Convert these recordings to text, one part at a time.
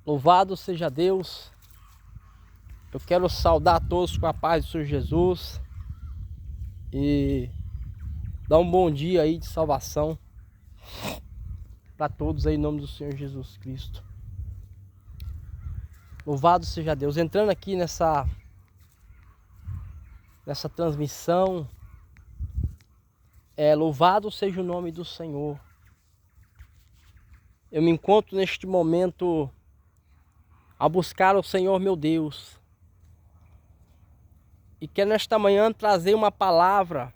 Louvado seja Deus. Eu quero saudar a todos com a paz do Senhor Jesus e dar um bom dia aí de salvação para todos aí em nome do Senhor Jesus Cristo. Louvado seja Deus. Entrando aqui nessa transmissão, louvado seja o nome do Senhor. Eu me encontro neste momento a buscar o Senhor meu Deus. E quero nesta manhã trazer uma palavra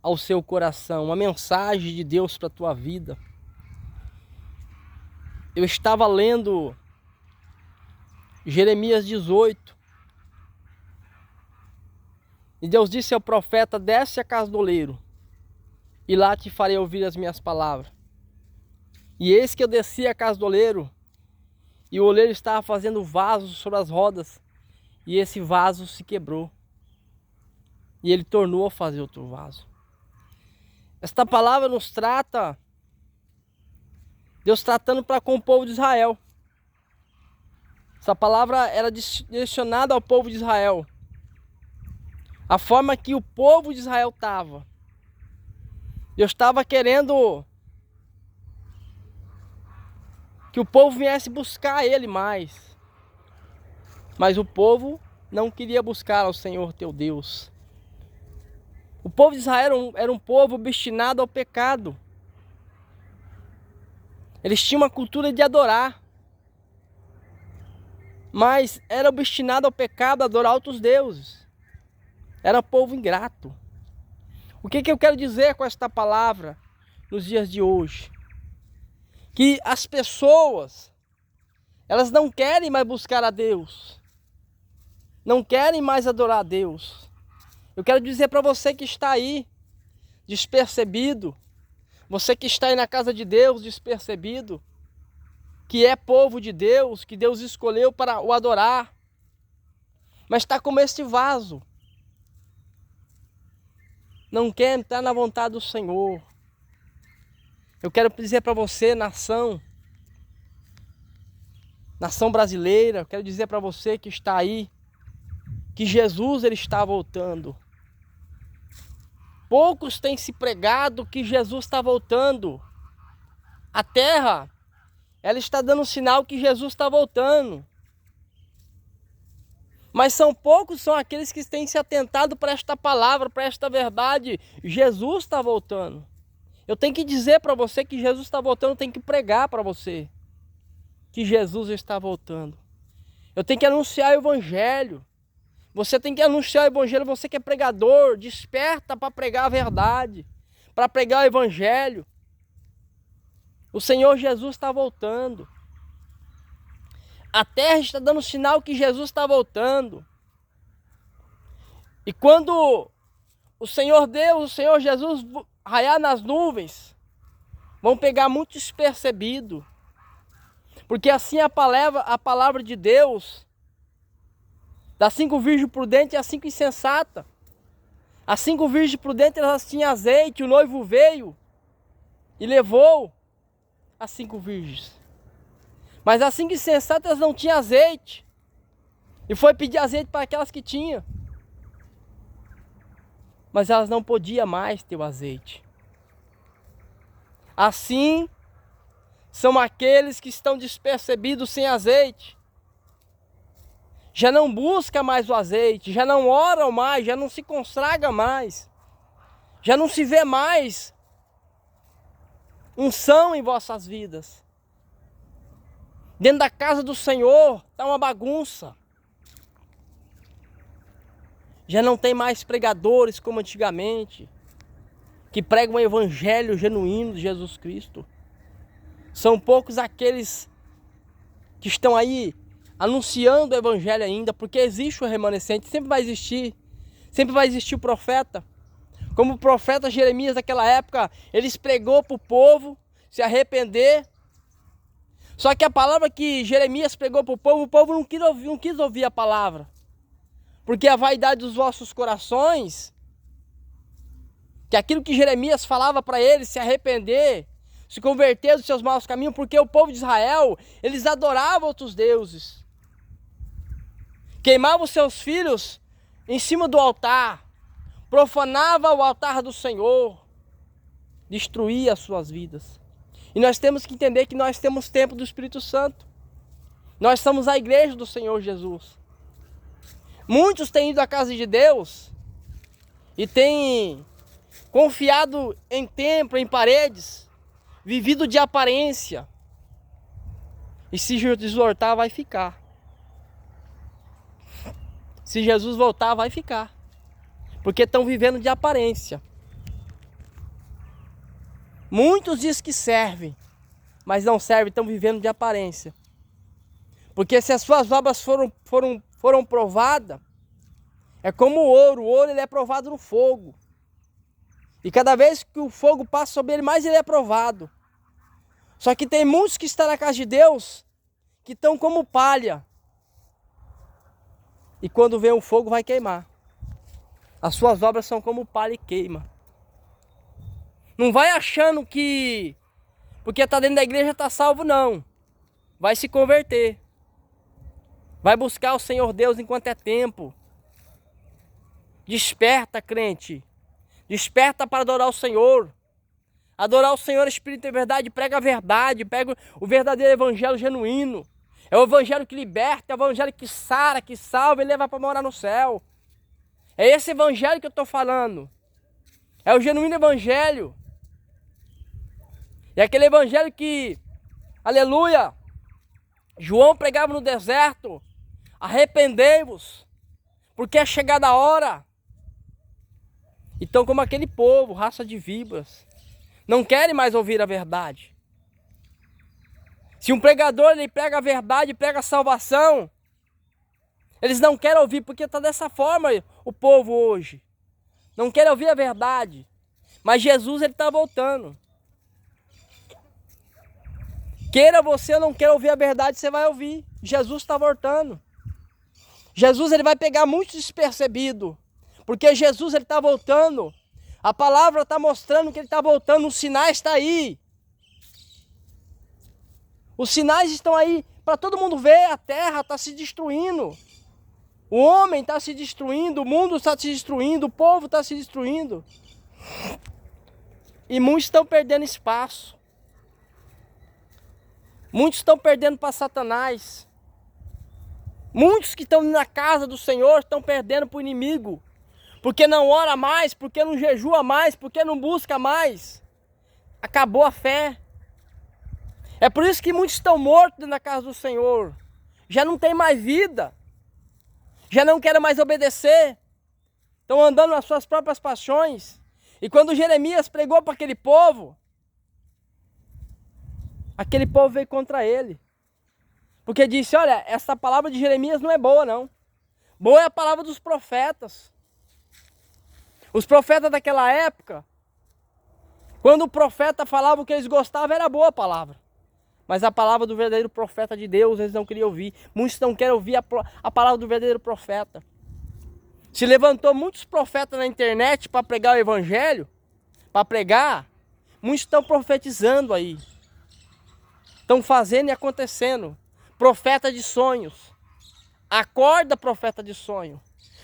ao seu coração, uma mensagem de Deus para a tua vida. Eu estava lendo Jeremias 18. E Deus disse ao profeta: desce a casa do oleiro, e lá te farei ouvir as minhas palavras. E eis que eu desci a casa do oleiro, e o oleiro estava fazendo vasos sobre as rodas, e esse vaso se quebrou. E ele tornou a fazer outro vaso. Esta palavra nos trata, Deus tratando com o povo de Israel. Essa palavra era direcionada ao povo de Israel. A forma que o povo de Israel estava. Deus estava querendo que o povo viesse buscar Ele mais. Mas o povo não queria buscar ao Senhor teu Deus. O povo de Israel era um povo obstinado ao pecado. Eles tinham uma cultura de adorar. Mas era obstinado ao pecado, a adorar outros deuses. Era povo ingrato. O que eu quero dizer com esta palavra nos dias de hoje? Que as pessoas, elas não querem mais buscar a Deus. Não querem mais adorar a Deus. Eu quero dizer para você que está aí, despercebido. Você que está aí na casa de Deus, despercebido. Que é povo de Deus, que Deus escolheu para o adorar. Mas está como este vaso. Não quer entrar na vontade do Senhor. Eu quero dizer para você, nação brasileira, eu quero dizer para você que está aí, que Jesus ele está voltando. Poucos têm se pregado que Jesus está voltando. A terra, ela está dando um sinal que Jesus está voltando. Mas são aqueles que têm se atentado para esta palavra, para esta verdade. Jesus está voltando. Eu tenho que dizer para você que Jesus está voltando, eu tenho que pregar para você que Jesus está voltando. Eu tenho que anunciar o Evangelho. Você tem que anunciar o Evangelho, você que é pregador, desperta para pregar a verdade, para pregar o Evangelho. O Senhor Jesus está voltando. A terra está dando sinal que Jesus está voltando. E quando o Senhor Deus, o Senhor Jesus raiar nas nuvens, vão pegar muito despercebido. Porque assim a palavra de Deus, das 5 virgens prudentes e as 5 insensatas. As 5 virgens prudentes, elas tinham azeite, o noivo veio e levou as 5 virgens. Mas as 5 insensatas não tinham azeite. E foi pedir azeite para aquelas que tinham. Mas elas não podiam mais ter o azeite. Assim são aqueles que estão despercebidos sem azeite. Já não busca mais o azeite, já não oram mais, já não se consagra mais. Já não se vê mais unção em vossas vidas. Dentro da casa do Senhor está uma bagunça. Já não tem mais pregadores como antigamente, que pregam o evangelho genuíno de Jesus Cristo. São poucos aqueles que estão aí anunciando o evangelho ainda, porque existe o remanescente, sempre vai existir o profeta. Como o profeta Jeremias naquela época, ele pregou para o povo se arrepender. Só que a palavra que Jeremias pregou para o povo não quis ouvir a palavra. Porque a vaidade dos vossos corações, que aquilo que Jeremias falava para eles, se arrepender, se converter dos seus maus caminhos, porque o povo de Israel, eles adoravam outros deuses. Queimavam seus filhos em cima do altar, profanava o altar do Senhor, destruía as suas vidas. E nós temos que entender que nós temos tempo do Espírito Santo. Nós somos a igreja do Senhor Jesus. Muitos têm ido à casa de Deus e têm confiado em templo, em paredes, vivido de aparência. E se Jesus voltar, vai ficar. Se Jesus voltar, vai ficar. Porque estão vivendo de aparência. Muitos dizem que servem, mas não servem, estão vivendo de aparência. Porque se as suas obras foram provadas, é como o ouro ele é provado no fogo. E cada vez que o fogo passa sobre ele, mais ele é provado. Só que tem muitos que estão na casa de Deus, que estão como palha. E quando vem o fogo, vai queimar. As suas obras são como palha e queima. Não vai achando que, porque está dentro da igreja, está salvo, não. Vai se converter. Vai buscar o Senhor Deus enquanto é tempo. Desperta, crente. Desperta para adorar o Senhor. Adorar o Senhor, Espírito e verdade. Prega a verdade. Pega o verdadeiro evangelho genuíno. É o evangelho que liberta. É o evangelho que sara, que salva e leva para morar no céu. É esse evangelho que eu estou falando. É o genuíno evangelho. É aquele evangelho que, aleluia, João pregava no deserto. Arrependei-vos, porque é chegada a hora. Então, como aquele povo, raça de víboras, não querem mais ouvir a verdade. Se um pregador ele prega a verdade, prega a salvação, eles não querem ouvir, porque está dessa forma o povo hoje. Não querem ouvir a verdade. Mas Jesus ele está voltando. Queira você ou não queira ouvir a verdade, você vai ouvir. Jesus está voltando. Jesus ele vai pegar muito despercebido, porque Jesus ele está voltando. A palavra está mostrando que ele está voltando, os sinais estão aí. Os sinais estão aí para todo mundo ver, a terra está se destruindo. O homem está se destruindo, o mundo está se destruindo, o povo está se destruindo. E muitos estão perdendo espaço. Muitos estão perdendo para Satanás. Muitos que estão na casa do Senhor estão perdendo para o inimigo. Porque não ora mais, porque não jejua mais, porque não busca mais. Acabou a fé. É por isso que muitos estão mortos na casa do Senhor. Já não tem mais vida. Já não querem mais obedecer. Estão andando nas suas próprias paixões. E quando Jeremias pregou para aquele povo veio contra ele. Porque disse, olha, essa palavra de Jeremias não é boa não. Boa é a palavra dos profetas. Os profetas daquela época, quando o profeta falava o que eles gostavam, era boa a palavra. Mas a palavra do verdadeiro profeta de Deus, eles não queriam ouvir. Muitos não querem ouvir a palavra do verdadeiro profeta. Se levantou muitos profetas na internet para pregar o evangelho, para pregar. Muitos estão profetizando aí. Estão fazendo e acontecendo. Profeta de sonhos. Acorda, profeta de sonho.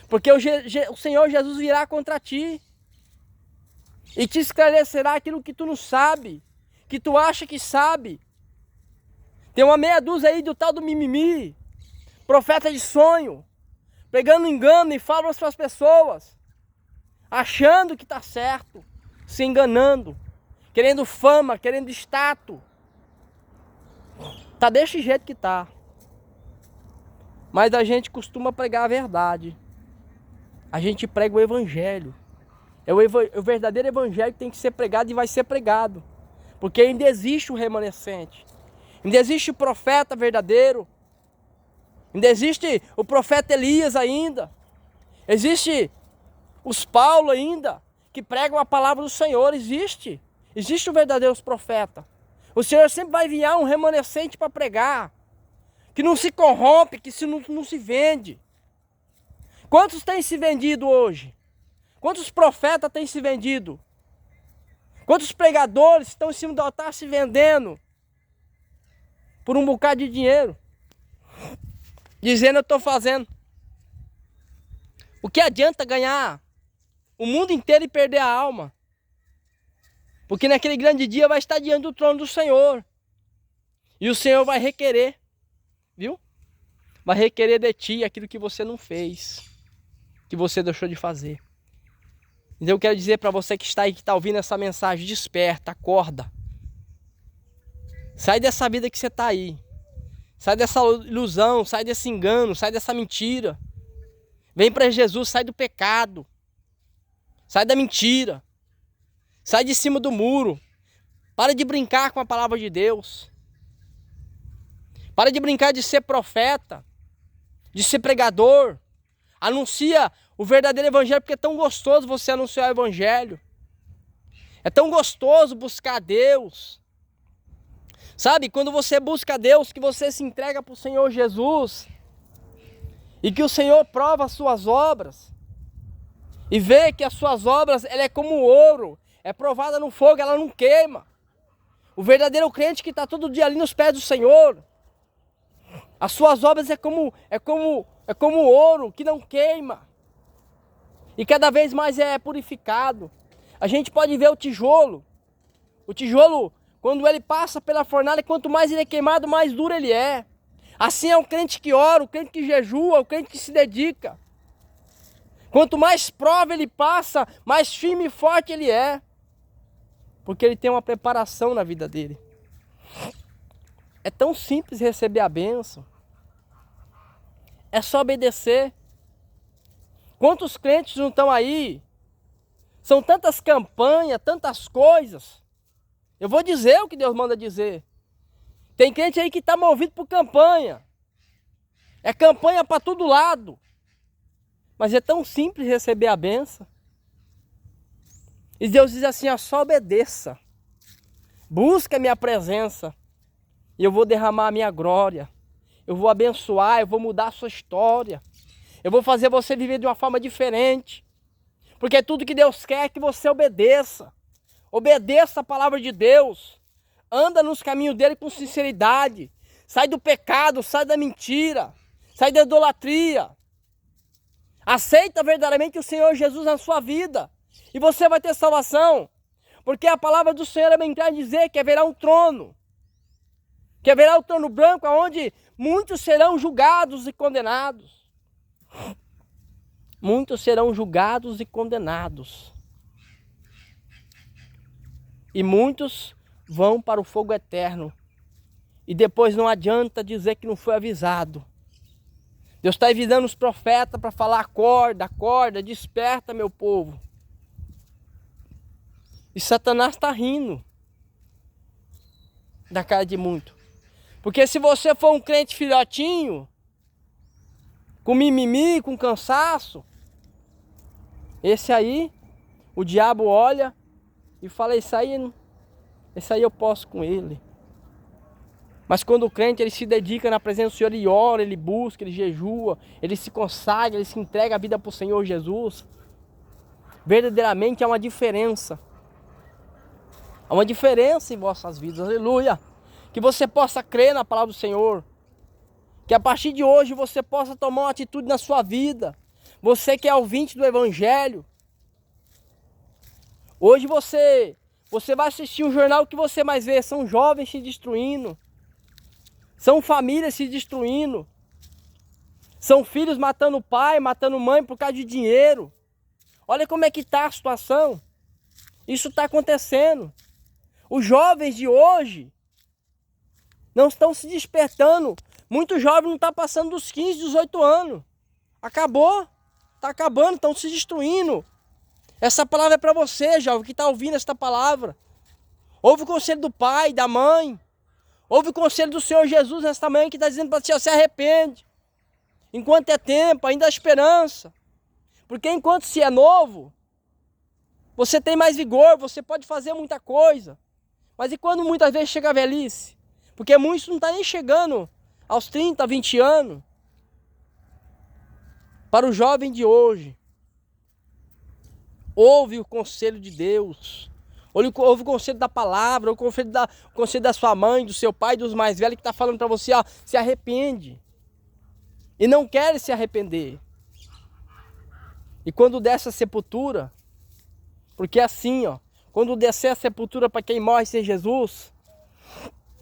Porque o Senhor Jesus virá contra ti. E te esclarecerá aquilo que tu não sabe. Que tu acha que sabe. Tem uma meia dúzia aí do tal do mimimi. Profeta de sonho. Pegando engano e fala para as pessoas. Achando que está certo. Se enganando. Querendo fama, querendo status. Tá desse jeito que tá. Mas a gente costuma pregar a verdade. A gente prega o evangelho. É o verdadeiro evangelho que tem que ser pregado e vai ser pregado. Porque ainda existe o remanescente. Ainda existe o profeta verdadeiro. Ainda existe o profeta Elias ainda. Existe os Paulo ainda, que pregam a palavra do Senhor. Existe o verdadeiro profeta. O Senhor sempre vai enviar um remanescente para pregar. Que não se corrompe, que não se vende. Quantos têm se vendido hoje? Quantos profetas têm se vendido? Quantos pregadores estão em cima do altar se vendendo por um bocado de dinheiro? Dizendo eu estou fazendo. O que adianta ganhar o mundo inteiro e perder a alma? Porque naquele grande dia vai estar diante do trono do Senhor. E o Senhor vai requerer, viu? Vai requerer de ti aquilo que você não fez, que você deixou de fazer. Então eu quero dizer para você que está aí, que está ouvindo essa mensagem, desperta, acorda. Sai dessa vida que você está aí. Sai dessa ilusão, sai desse engano, sai dessa mentira. Vem para Jesus, sai do pecado. Sai da mentira. Sai de cima do muro. Para de brincar com a palavra de Deus. Para de brincar de ser profeta, de ser pregador. Anuncia o verdadeiro evangelho, porque é tão gostoso você anunciar o evangelho. É tão gostoso buscar Deus. Sabe, quando você busca Deus, que você se entrega para o Senhor Jesus, e que o Senhor prova as suas obras, e vê que as suas obras, ela é como ouro, é provada no fogo, ela não queima. O verdadeiro crente que está todo dia ali nos pés do Senhor, as suas obras é como ouro que não queima. E cada vez mais é purificado. A gente pode ver o tijolo. O tijolo, quando ele passa pela fornalha, quanto mais ele é queimado, mais duro ele é. Assim é o crente que ora, o crente que jejua, o crente que se dedica. Quanto mais prova ele passa, mais firme e forte ele é. Porque ele tem uma preparação na vida dele. É tão simples receber a bênção. É só obedecer. Quantos crentes não estão aí? São tantas campanhas, tantas coisas. Eu vou dizer o que Deus manda dizer. Tem crente aí que está movido por campanha. É campanha para todo lado. Mas é tão simples receber a bênção. E Deus diz assim, ó, só obedeça. Busca a minha presença. E eu vou derramar a minha glória. Eu vou abençoar, eu vou mudar a sua história. Eu vou fazer você viver de uma forma diferente. Porque tudo que Deus quer é que você obedeça. Obedeça a palavra de Deus. Anda nos caminhos dele com sinceridade. Sai do pecado, sai da mentira. Sai da idolatria. Aceita verdadeiramente o Senhor Jesus na sua vida. E você vai ter salvação. Porque a palavra do Senhor é bem clara dizer que haverá um trono. Que haverá o trono branco onde muitos serão julgados e condenados. Muitos serão julgados e condenados. E muitos vão para o fogo eterno. E depois não adianta dizer que não foi avisado. Deus está avisando os profetas para falar, acorda, acorda, desperta meu povo. E Satanás está rindo da cara de muito. Porque se você for um crente filhotinho, com mimimi, com cansaço, esse aí, o diabo olha e fala, esse aí eu posso com ele. Mas quando o crente ele se dedica na presença do Senhor, ele ora, ele busca, ele jejua, ele se consagra, ele se entrega a vida para o Senhor Jesus, verdadeiramente há uma diferença. Há uma diferença em vossas vidas, aleluia. Que você possa crer na palavra do Senhor. Que a partir de hoje você possa tomar uma atitude na sua vida. Você que é ouvinte do Evangelho. Hoje você vai assistir um jornal que você mais vê. São jovens se destruindo. São famílias se destruindo. São filhos matando pai, matando mãe por causa de dinheiro. Olha como é que está a situação. Isso está acontecendo. Os jovens de hoje não estão se despertando. Muitos jovens não estão passando dos 15, 18 anos. Acabou. Está acabando, estão se destruindo. Essa palavra é para você, jovem, que está ouvindo esta palavra. Ouve o conselho do pai, da mãe. Ouve o conselho do Senhor Jesus nesta manhã que está dizendo para você, se arrepende. Enquanto é tempo, ainda há esperança. Porque enquanto se é novo, você tem mais vigor, você pode fazer muita coisa. Mas e quando muitas vezes chega a velhice? Porque muitos não estão nem chegando aos 30, 20 anos. Para o jovem de hoje, ouve o conselho de Deus. ouve o conselho da palavra, ouve o conselho da sua mãe, do seu pai, dos mais velhos que está falando para você, ó, se arrepende. E não quer se arrepender. E quando desce a sepultura, porque é assim, ó, quando descer a sepultura para quem morre sem Jesus,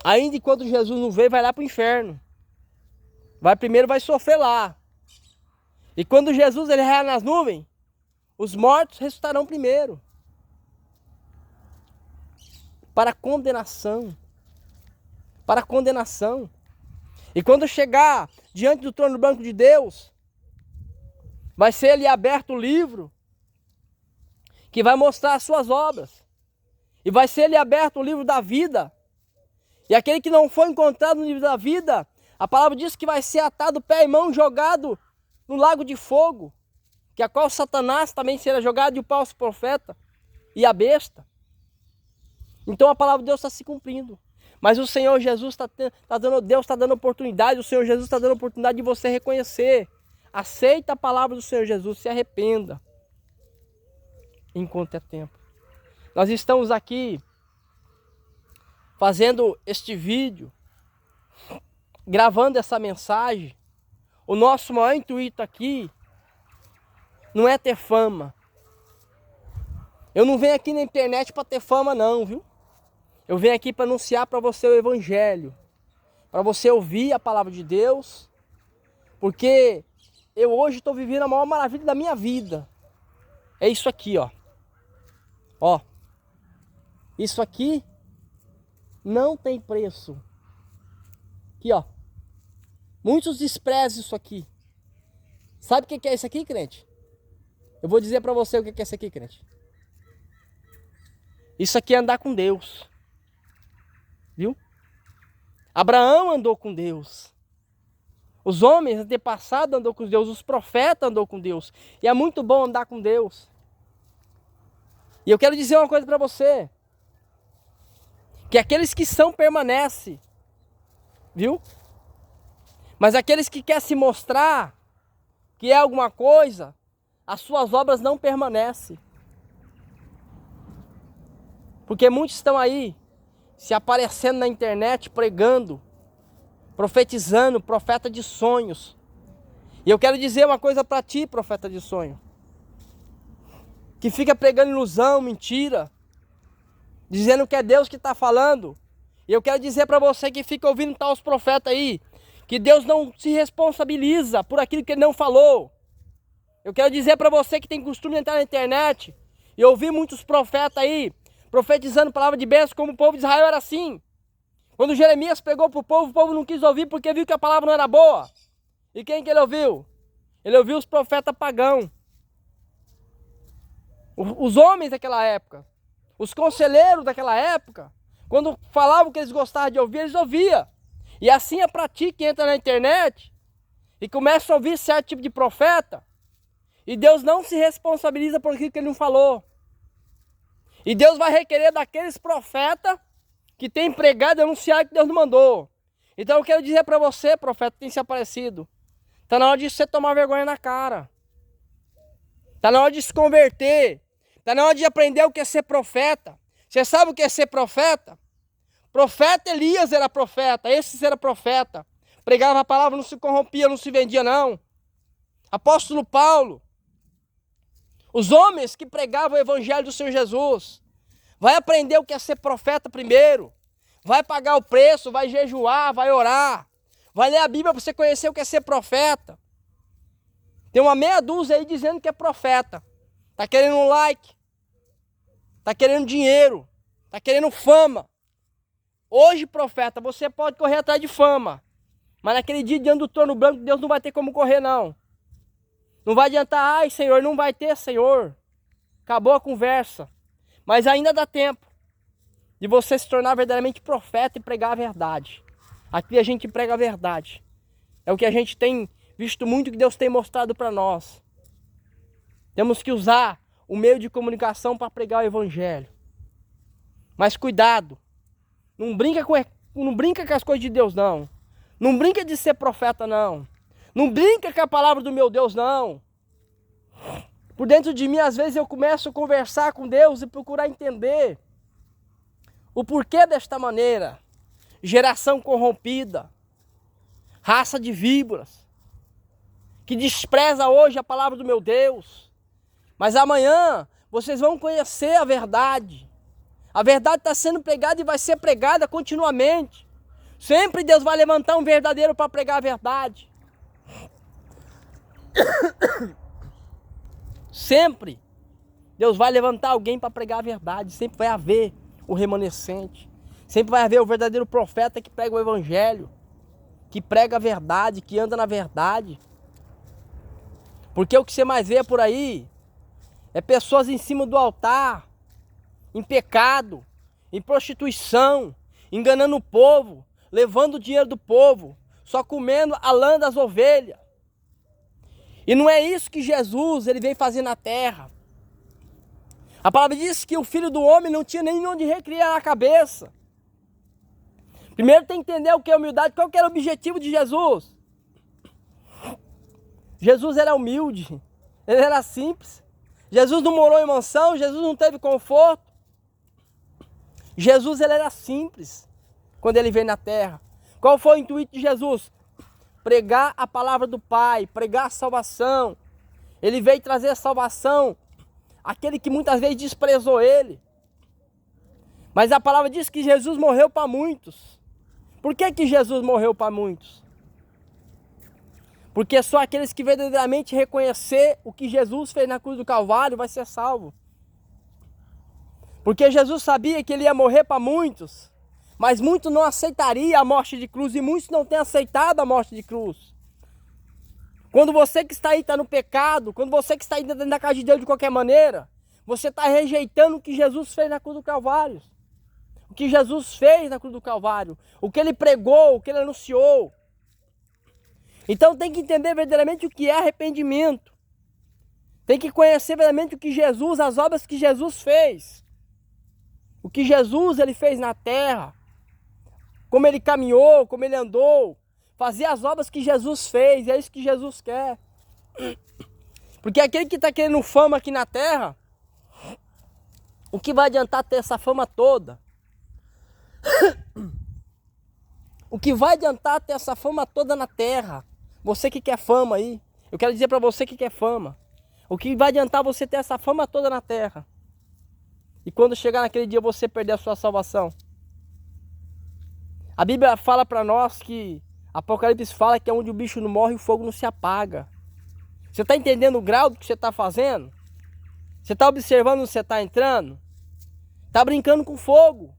ainda enquanto Jesus não veio, vai lá para o inferno. Primeiro vai sofrer lá. E quando Jesus ele raiar nas nuvens, os mortos ressuscitarão primeiro. Para condenação. Para condenação. E quando chegar diante do trono branco de Deus, vai ser ali aberto o livro que vai mostrar as suas obras. E vai ser ali aberto o livro da vida. E aquele que não foi encontrado no livro da vida, a palavra diz que vai ser atado pé e mão, jogado no lago de fogo, que a qual Satanás também será jogado, e o falso profeta e a besta. Então a palavra de Deus está se cumprindo. Mas o Senhor Jesus Deus está dando oportunidade, o Senhor Jesus está dando oportunidade de você reconhecer. Aceita a palavra do Senhor Jesus, se arrependa. Enquanto é tempo. Nós estamos aqui fazendo este vídeo, gravando essa mensagem. O nosso maior intuito aqui não é ter fama. Eu não venho aqui na internet para ter fama não, viu? Eu venho aqui para anunciar para você o evangelho, para você ouvir a palavra de Deus, porque eu hoje estou vivendo a maior maravilha da minha vida. É isso aqui, ó. Ó. Isso aqui não tem preço. Aqui, ó. Muitos desprezam isso aqui. Sabe o que é isso aqui, crente? Eu vou dizer para você o que é isso aqui, crente. Isso aqui é andar com Deus. Viu? Abraão andou com Deus. Os homens antepassados andou com Deus. Os profetas andou com Deus. E é muito bom andar com Deus. E eu quero dizer uma coisa para você. Que aqueles que são permanecem. Viu? Mas aqueles que querem se mostrar que é alguma coisa, as suas obras não permanecem. Porque muitos estão aí se aparecendo na internet, pregando, profetizando, profeta de sonhos. E eu quero dizer uma coisa para ti, profeta de sonho. Que fica pregando ilusão, mentira, dizendo que é Deus que está falando. E eu quero dizer para você que fica ouvindo tais profetas aí, que Deus não se responsabiliza por aquilo que Ele não falou. Eu quero dizer para você que tem costume de entrar na internet e ouvir muitos profetas aí, profetizando palavra de bênção, como o povo de Israel era assim. Quando Jeremias pregou para o povo não quis ouvir porque viu que a palavra não era boa. E quem que ele ouviu? Ele ouviu os profetas pagãos. Os homens daquela época, os conselheiros daquela época, quando falavam que eles gostavam de ouvir, eles ouviam. E assim é para ti que entra na internet e começa a ouvir certo tipo de profeta. E Deus não se responsabiliza por aquilo que Ele não falou. E Deus vai requerer daqueles profetas que tem pregado e anunciado que Deus não mandou. Então eu quero dizer para você, profeta, que tem se aparecido. Está na hora de você tomar vergonha na cara. Está na hora de se converter. Está na hora de aprender o que é ser profeta. Você sabe o que é ser profeta? Profeta Elias era profeta. Esse era profeta. Pregava a palavra, não se corrompia, não se vendia não. Apóstolo Paulo. Os homens que pregavam o evangelho do Senhor Jesus. Vai aprender o que é ser profeta primeiro. Vai pagar o preço, vai jejuar, vai orar. Vai ler a Bíblia para você conhecer o que é ser profeta. Tem uma meia dúzia aí dizendo que é profeta. Está querendo um like. Está querendo dinheiro. Está querendo fama. Hoje, profeta, você pode correr atrás de fama. Mas naquele dia, diante do trono branco, Deus não vai ter como correr, não. Não vai adiantar, ai, Senhor, não vai ter, Senhor. Acabou a conversa. Mas ainda dá tempo de você se tornar verdadeiramente profeta e pregar a verdade. Aqui a gente prega a verdade. É o que a gente tem visto muito que Deus tem mostrado para nós. Temos que usar o meio de comunicação para pregar o evangelho. Mas cuidado. Não brinca com as coisas de Deus, não. Não brinca de ser profeta, não. Não brinca com a palavra do meu Deus, não. Por dentro de mim, às vezes, eu começo a conversar com Deus e procurar entender O porquê desta maneira? Geração corrompida, raça de víboras, que despreza hoje a palavra do meu Deus, mas amanhã vocês vão conhecer a verdade. A verdade está sendo pregada e vai ser pregada continuamente. Sempre Deus vai levantar um verdadeiro para pregar a verdade. Sempre Deus vai levantar alguém para pregar a verdade. Sempre vai haver o remanescente. Sempre vai haver o verdadeiro profeta que prega o evangelho, que prega a verdade, que anda na verdade. Porque o que você mais vê por aí é pessoas em cima do altar, em pecado, em prostituição, enganando o povo, levando o dinheiro do povo, só comendo a lã das ovelhas. E não é isso que Jesus ele veio fazer na terra. A palavra diz que o Filho do Homem não tinha nem onde recriar a cabeça. Primeiro tem que entender o que é humildade, qual que era o objetivo de Jesus. Jesus era humilde, ele era simples. Jesus não morou em mansão, Jesus não teve conforto. Jesus ele era simples quando ele veio na terra. Qual foi o intuito de Jesus? Pregar a palavra do Pai, pregar a salvação. Ele veio trazer a salvação àquele que muitas vezes desprezou ele. Mas a palavra diz que Jesus morreu para muitos. Por que que Jesus morreu para muitos? Porque só aqueles que verdadeiramente reconhecer o que Jesus fez na cruz do Calvário vai ser salvo. Porque Jesus sabia que ele ia morrer para muitos, mas muitos não aceitariam a morte de cruz e muitos não têm aceitado a morte de cruz. Quando você que está aí está no pecado, quando você que está aí dentro da casa de Deus de qualquer maneira, você está rejeitando o que Jesus fez na cruz do Calvário. O que Jesus fez na cruz do Calvário, o que ele pregou, o que ele anunciou. Então tem que entender verdadeiramente o que é arrependimento. Tem que conhecer verdadeiramente o que Jesus, as obras que Jesus fez. O que Jesus ele fez na terra. Como ele caminhou, como ele andou. Fazer as obras que Jesus fez, é isso que Jesus quer. Porque aquele que está querendo fama aqui na terra, o que vai adiantar ter essa fama toda? O que vai adiantar ter essa fama toda na terra? Você que quer fama aí, eu quero dizer para você que quer fama. O que vai adiantar você ter essa fama toda na terra? E quando chegar naquele dia você perder a sua salvação? A Bíblia fala para nós que Apocalipse fala que é onde o bicho não morre e o fogo não se apaga. Você está entendendo o grau do que você está fazendo? Você está observando onde você está entrando? Está brincando com fogo.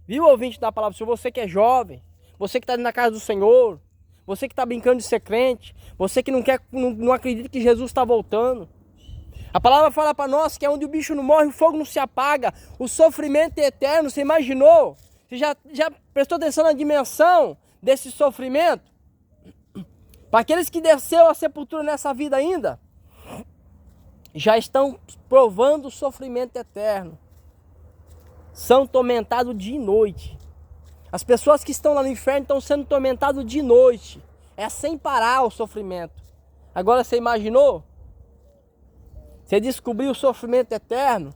Viu, ouvinte da palavra? Se você que é jovem, você que está na casa do Senhor, você que está brincando de ser crente, você que não acredita que Jesus está voltando. A palavra fala para nós que é onde o bicho não morre, o fogo não se apaga, o sofrimento é eterno. Você imaginou? Você já prestou atenção na dimensão desse sofrimento? Para aqueles que desceram a sepultura nessa vida ainda, já estão provando o sofrimento eterno. São tormentados dia e noite. As pessoas que estão lá no inferno estão sendo tormentadas de noite. É sem parar o sofrimento. Agora você imaginou? Você descobriu o sofrimento eterno?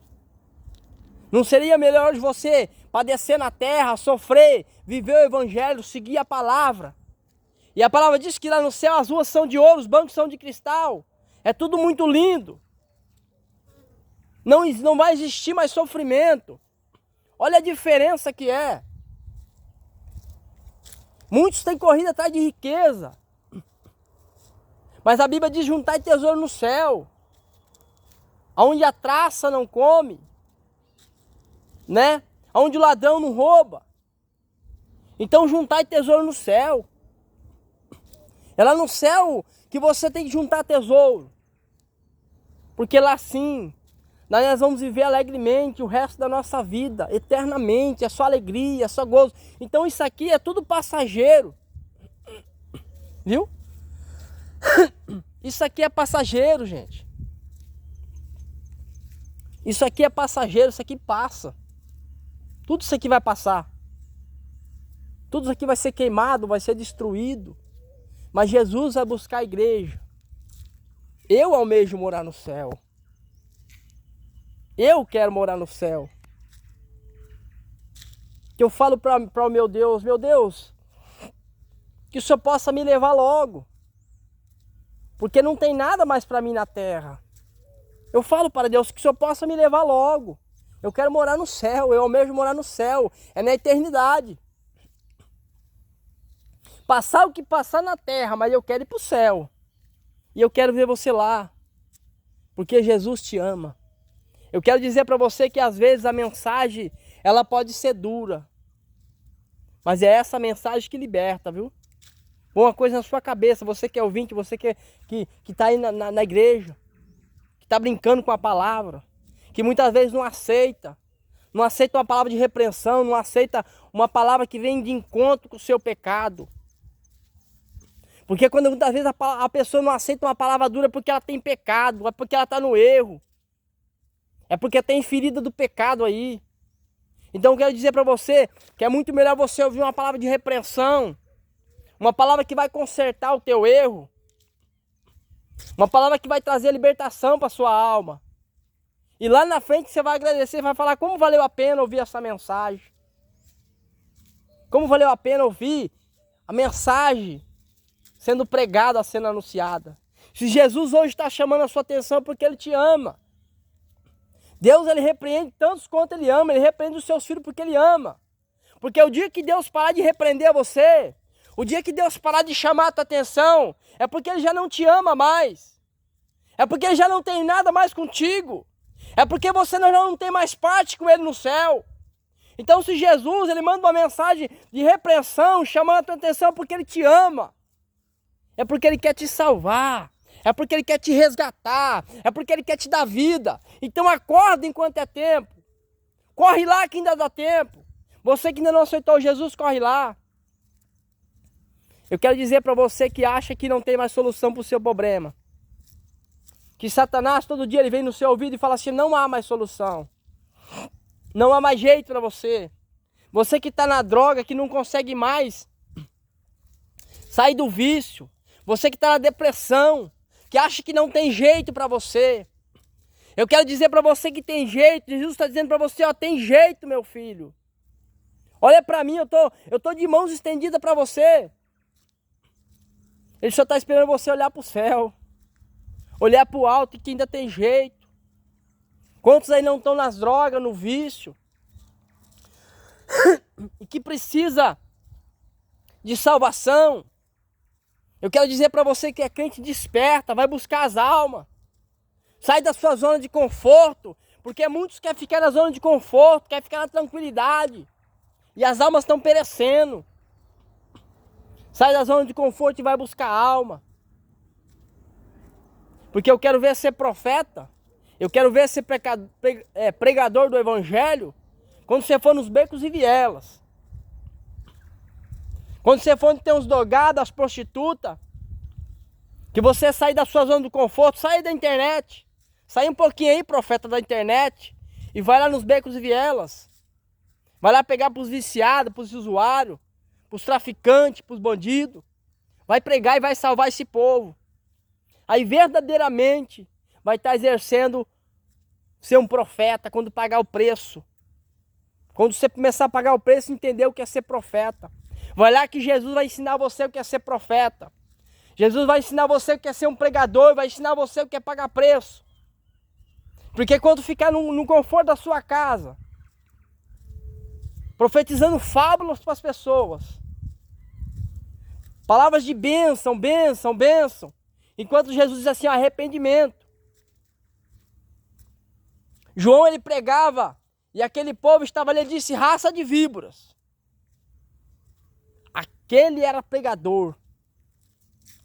Não seria melhor de você padecer na terra, sofrer, viver o evangelho, seguir a palavra? E a palavra diz que lá no céu as ruas são de ouro, os bancos são de cristal. É tudo muito lindo. Não vai existir mais sofrimento. Olha a diferença que é. Muitos têm corrido atrás de riqueza. Mas a Bíblia diz: juntai tesouro no céu, onde a traça não come, né? Onde o ladrão não rouba. Então juntai tesouro no céu. É lá no céu que você tem que juntar tesouro. Porque lá sim, nós vamos viver alegremente o resto da nossa vida, eternamente, é só alegria, é só gozo. Então isso aqui é tudo passageiro. Viu? Isso aqui é passageiro, gente. Isso aqui é passageiro, isso aqui passa. Tudo isso aqui vai passar. Tudo isso aqui vai ser queimado, vai ser destruído. Mas Jesus vai buscar a igreja. Eu almejo morar no céu. Eu quero morar no céu. que eu falo para o meu Deus, que o Senhor possa me levar logo, porque não tem nada mais para mim na terra. Eu falo para Deus que o Senhor possa me levar logo. Eu quero morar no céu, eu almejo morar no céu, é na eternidade. Passar o que passar na terra, mas eu quero ir para o céu. E eu quero ver você lá, porque Jesus te ama. Eu quero dizer para você que às vezes a mensagem, ela pode ser dura, mas é essa mensagem que liberta, viu? Uma coisa na sua cabeça, você que é ouvinte, você que está aí na igreja, que está brincando com a palavra, que muitas vezes não aceita uma palavra de repreensão, não aceita uma palavra que vem de encontro com o seu pecado. Porque quando muitas vezes a pessoa não aceita uma palavra dura é porque ela tem pecado, é porque ela está no erro, é porque tem ferida do pecado aí. Então eu quero dizer para você que é muito melhor você ouvir uma palavra de repreensão, uma palavra que vai consertar o teu erro, uma palavra que vai trazer libertação para sua alma. E lá na frente você vai agradecer, vai falar como valeu a pena ouvir essa mensagem. Como valeu a pena ouvir a mensagem sendo pregada, sendo anunciada. Se Jesus hoje está chamando a sua atenção porque Ele te ama. Deus, Ele repreende tantos quanto Ele ama. Ele repreende os seus filhos porque Ele ama. Porque o dia que Deus parar de repreender você, o dia que Deus parar de chamar a tua atenção, é porque Ele já não te ama mais. É porque Ele já não tem nada mais contigo. É porque você não tem mais parte com Ele no céu. Então se Jesus, Ele manda uma mensagem de repreensão, chamando a tua atenção porque Ele te ama. É porque Ele quer te salvar. É porque Ele quer te resgatar. É porque Ele quer te dar vida. Então acorda enquanto é tempo. Corre lá que ainda dá tempo. Você que ainda não aceitou Jesus, corre lá. Eu quero dizer para você que acha que não tem mais solução para o seu problema. Que Satanás todo dia ele vem no seu ouvido e fala assim, não há mais solução. Não há mais jeito para você. Você que está na droga, que não consegue mais sair do vício. Você que está na depressão, que acha que não tem jeito para você. Eu quero dizer para você que tem jeito. Jesus está dizendo para você, ó, tem jeito, meu filho. Olha para mim, eu tô de mãos estendidas para você. Ele só está esperando você olhar para o céu. Olhar para o alto e que ainda tem jeito. Quantos aí não estão nas drogas, no vício? E que precisa de salvação. Eu quero dizer para você que é crente, desperta, vai buscar as almas. Sai da sua zona de conforto. Porque muitos querem ficar na zona de conforto, querem ficar na tranquilidade. E as almas estão perecendo. Sai da zona de conforto e vai buscar a alma. Porque eu quero ver ser profeta. Eu quero ver ser pregador do evangelho. Quando você for nos becos e vielas. Quando você for onde tem os drogados, as prostitutas. Que você sair da sua zona de conforto. Sai da internet. Sai um pouquinho aí, profeta da internet. E vai lá nos becos e vielas. Vai lá pegar para os viciados, para os usuários. Para os traficantes, para os bandidos. Vai pregar e vai salvar esse povo. Aí verdadeiramente vai estar exercendo ser um profeta quando pagar o preço. Quando você começar a pagar o preço, entender o que é ser profeta. Vai lá que Jesus vai ensinar você o que é ser profeta. Jesus vai ensinar você o que é ser um pregador, vai ensinar você o que é pagar preço. Porque quando ficar no conforto da sua casa, profetizando fábulas para as pessoas, palavras de bênção, bênção, bênção, enquanto Jesus diz assim, arrependimento. João ele pregava e aquele povo estava ali, ele disse, raça de víboras. Aquele era pregador.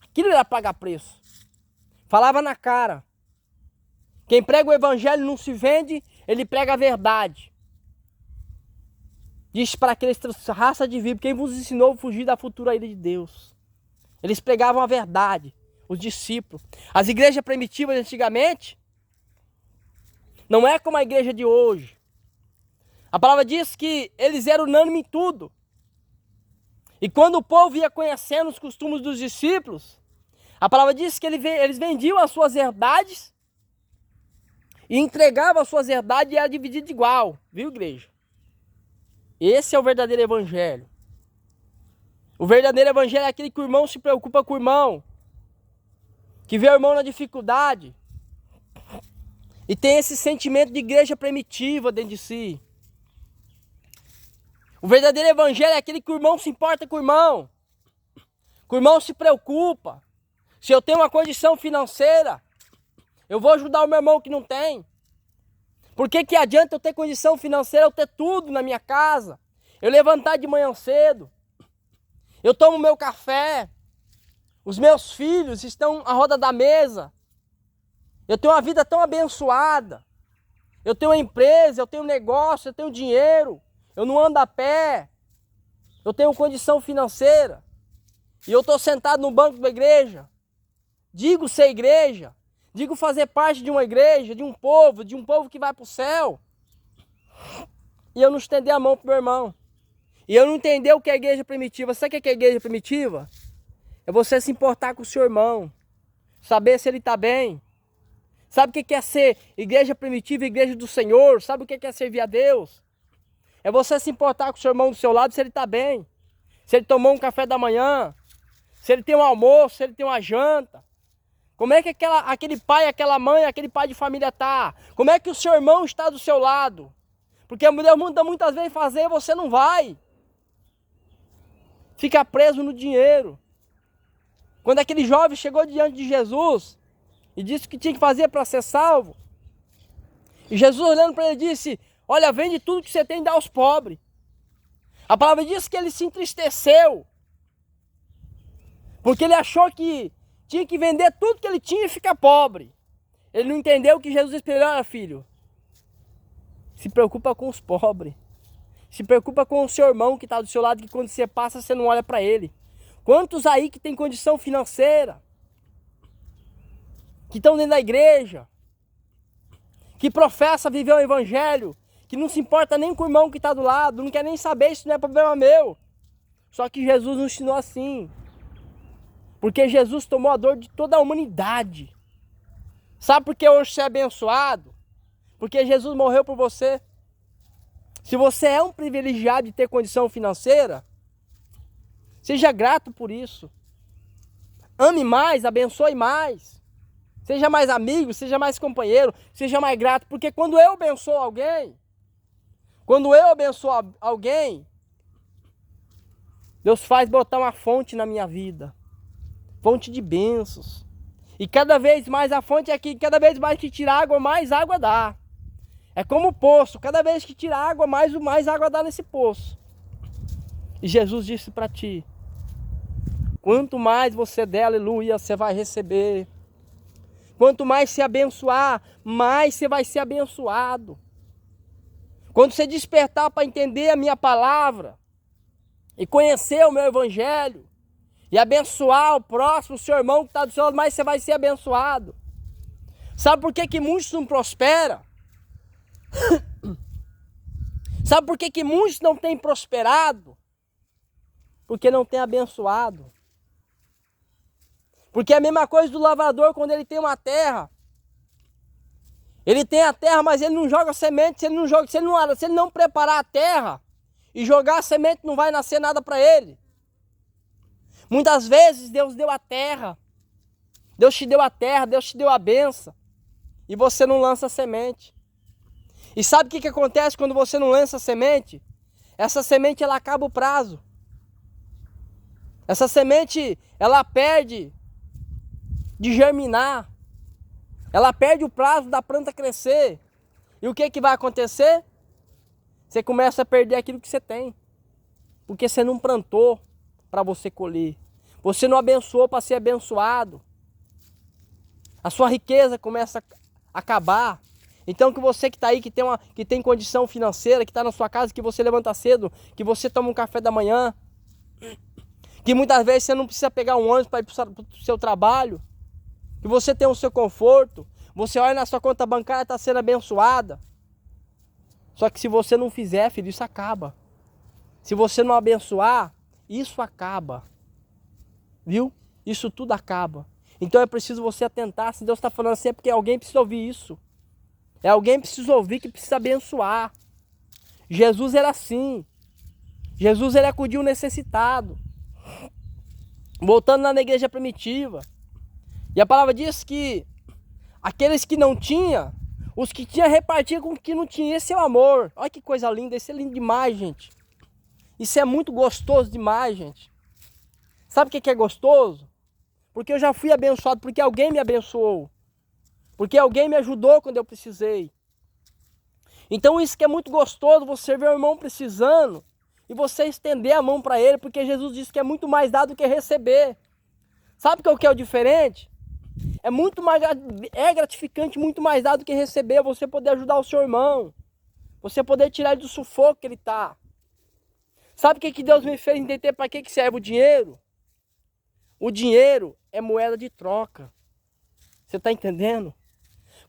Aquilo era pagar preço. Falava na cara. Quem prega o evangelho não se vende, ele prega a verdade. Diz para aqueles raça de víboras, quem vos ensinou a fugir da futura ira de Deus. Eles pregavam a verdade. Os discípulos. As igrejas primitivas antigamente não é como a igreja de hoje. A palavra diz que eles eram unânimes em tudo. E quando o povo ia conhecendo os costumes dos discípulos, a palavra diz que eles vendiam as suas herdades e entregavam as suas herdades e era dividido igual, viu, igreja? Esse é o verdadeiro evangelho. O verdadeiro evangelho é aquele que o irmão se preocupa com o irmão, que vê o irmão na dificuldade e tem esse sentimento de igreja primitiva dentro de si. O verdadeiro evangelho é aquele que o irmão se importa com o irmão, que o irmão se preocupa. Se eu tenho uma condição financeira, eu vou ajudar o meu irmão que não tem. Por que adianta eu ter condição financeira, eu ter tudo na minha casa, eu levantar de manhã cedo, eu tomo meu café, os meus filhos estão à roda da mesa, eu tenho uma vida tão abençoada, eu tenho uma empresa, eu tenho um negócio, eu tenho dinheiro, eu não ando a pé, eu tenho condição financeira, e eu estou sentado no banco da igreja, digo ser igreja, digo fazer parte de uma igreja, de um povo que vai para o céu. E eu não estender a mão para o meu irmão. E eu não entender o que é a igreja primitiva. Sabe o que é a igreja primitiva? É você se importar com o seu irmão. Saber se ele está bem. Sabe o que é ser igreja primitiva, igreja do Senhor? Sabe o que é servir a Deus? É você se importar com o seu irmão do seu lado, se ele está bem. Se ele tomou um café da manhã. Se ele tem um almoço, se ele tem uma janta. Como é que aquele pai, aquela mãe, aquele pai de família está? Como é que o seu irmão está do seu lado? Porque Deus manda muitas vezes fazer e você não vai. Fica preso no dinheiro. Quando aquele jovem chegou diante de Jesus e disse o que tinha que fazer para ser salvo. E Jesus olhando para ele disse, olha, vende tudo que você tem e dá aos pobres. A palavra diz que ele se entristeceu. Porque ele achou que tinha que vender tudo que ele tinha e ficar pobre. Ele não entendeu que Jesus esperou, olha filho, se preocupa com os pobres. Se preocupa com o seu irmão que está do seu lado, que quando você passa, você não olha para ele. Quantos aí que tem condição financeira, que estão dentro da igreja, que professa viver o evangelho, que não se importa nem com o irmão que está do lado, não quer nem saber, isso não é problema meu. Só que Jesus nos ensinou assim. Porque Jesus tomou a dor de toda a humanidade. Sabe por que hoje você é abençoado? Porque Jesus morreu por você. Se você é um privilegiado de ter condição financeira, seja grato por isso. Ame mais, abençoe mais. Seja mais amigo, seja mais companheiro, seja mais grato. Porque quando eu abençoo alguém, Deus faz botar uma fonte na minha vida. Fonte de bênçãos. E cada vez mais a fonte é aqui, cada vez mais que tira água, mais água dá. É como o poço, cada vez que tira água, mais água dá nesse poço. E Jesus disse para ti, quanto mais você der, aleluia, você vai receber. Quanto mais se abençoar, mais você vai ser abençoado. Quando você despertar para entender a minha palavra e conhecer o meu evangelho, e abençoar o próximo, o seu irmão que está do seu lado, mais você vai ser abençoado. Sabe por que muitos não prosperam? Sabe por que muitos não têm prosperado? Porque não têm abençoado. Porque é a mesma coisa do lavrador quando ele tem uma terra. Ele tem a terra, mas ele não joga semente, se ele não preparar a terra e jogar a semente, não vai nascer nada para ele. Muitas vezes Deus deu a terra, Deus te deu a terra, Deus te deu a benção, e você não lança a semente. E sabe o que acontece quando você não lança a semente? Essa semente ela acaba o prazo. Essa semente ela perde de germinar, ela perde o prazo da planta crescer. E o que vai acontecer? Você começa a perder aquilo que você tem, porque você não plantou para você colher. Você não abençoou para ser abençoado. A sua riqueza começa a acabar. Então que você que está aí, que tem condição financeira, que está na sua casa, que você levanta cedo, que você toma um café da manhã, que muitas vezes você não precisa pegar um ônibus para ir para o seu trabalho, que você tem o seu conforto, você olha na sua conta bancária, está sendo abençoada. Só que se você não fizer, filho, isso acaba. Se você não abençoar, isso acaba. Viu? Isso tudo acaba. Então é preciso você atentar. Se Deus está falando assim, é porque alguém precisa ouvir isso. É alguém que precisa ouvir, que precisa abençoar. Jesus era assim. Jesus, ele acudiu o necessitado. Voltando lá na igreja primitiva. E a palavra diz que aqueles que não tinham, os que tinham repartiam com os que não tinham. Esse é o amor. Olha que coisa linda. Isso é lindo demais, gente. Isso é muito gostoso demais, gente. Sabe o que é gostoso? Porque eu já fui abençoado, porque alguém me abençoou. Porque alguém me ajudou quando eu precisei. Então isso que é muito gostoso, você ver o irmão precisando e você estender a mão para ele, porque Jesus disse que é muito mais dar do que receber. Sabe o que é o diferente? É muito mais, é gratificante, muito mais dar do que receber, você poder ajudar o seu irmão, você poder tirar ele do sufoco que ele está. Sabe o que Deus me fez entender para que serve o dinheiro? O dinheiro é moeda de troca. Você está entendendo?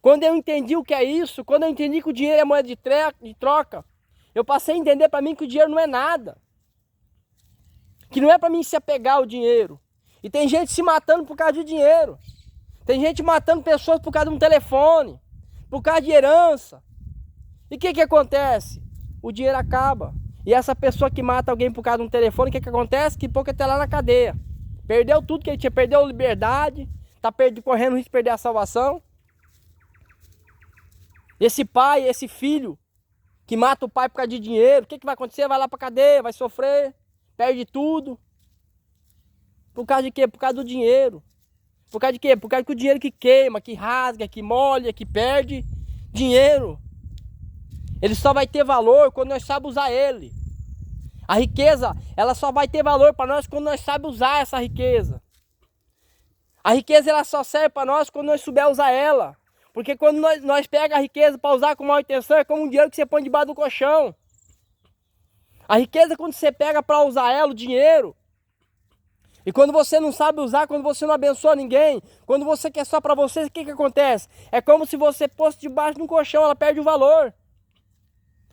Quando eu entendi o que é isso, quando eu entendi que o dinheiro é moeda de troca, eu passei a entender para mim que o dinheiro não é nada. Que não é para mim se apegar ao dinheiro. E tem gente se matando por causa de dinheiro. Tem gente matando pessoas por causa de um telefone, por causa de herança. E o que acontece? O dinheiro acaba. E essa pessoa que mata alguém por causa de um telefone, o que acontece? Que pouco está lá na cadeia. Perdeu tudo que ele tinha, perdeu a liberdade, está correndo o risco de perder a salvação. Esse pai, esse filho, que mata o pai por causa de dinheiro, o que vai acontecer? Vai lá para a cadeia, vai sofrer, perde tudo. Por causa de quê? Por causa do dinheiro. Por causa de quê? Por causa que o dinheiro que queima, que rasga, que molha, que perde dinheiro. Ele só vai ter valor quando nós sabemos usar ele. A riqueza, ela só vai ter valor para nós quando nós sabemos usar essa riqueza. A riqueza, ela só serve para nós quando nós souber usar ela. Porque quando nós pegamos a riqueza para usar com má intenção, é como um dinheiro que você põe debaixo do colchão. A riqueza, quando você pega para usar ela, o dinheiro, e quando você não sabe usar, quando você não abençoa ninguém, quando você quer só para você, o que acontece? É como se você fosse debaixo de um colchão, ela perde o valor.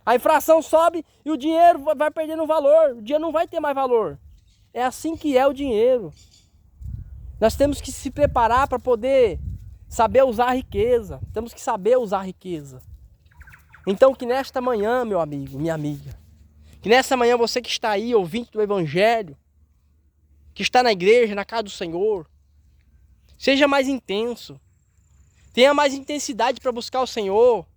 A inflação sobe e o dinheiro vai perdendo valor. O dinheiro não vai ter mais valor. É assim que é o dinheiro. Nós temos que se preparar para poder saber usar a riqueza. Temos que saber usar a riqueza. Então que nesta manhã, meu amigo, minha amiga, que nesta manhã você que está aí, ouvinte do Evangelho, que está na igreja, na casa do Senhor, seja mais intenso. Tenha mais intensidade para buscar o Senhor.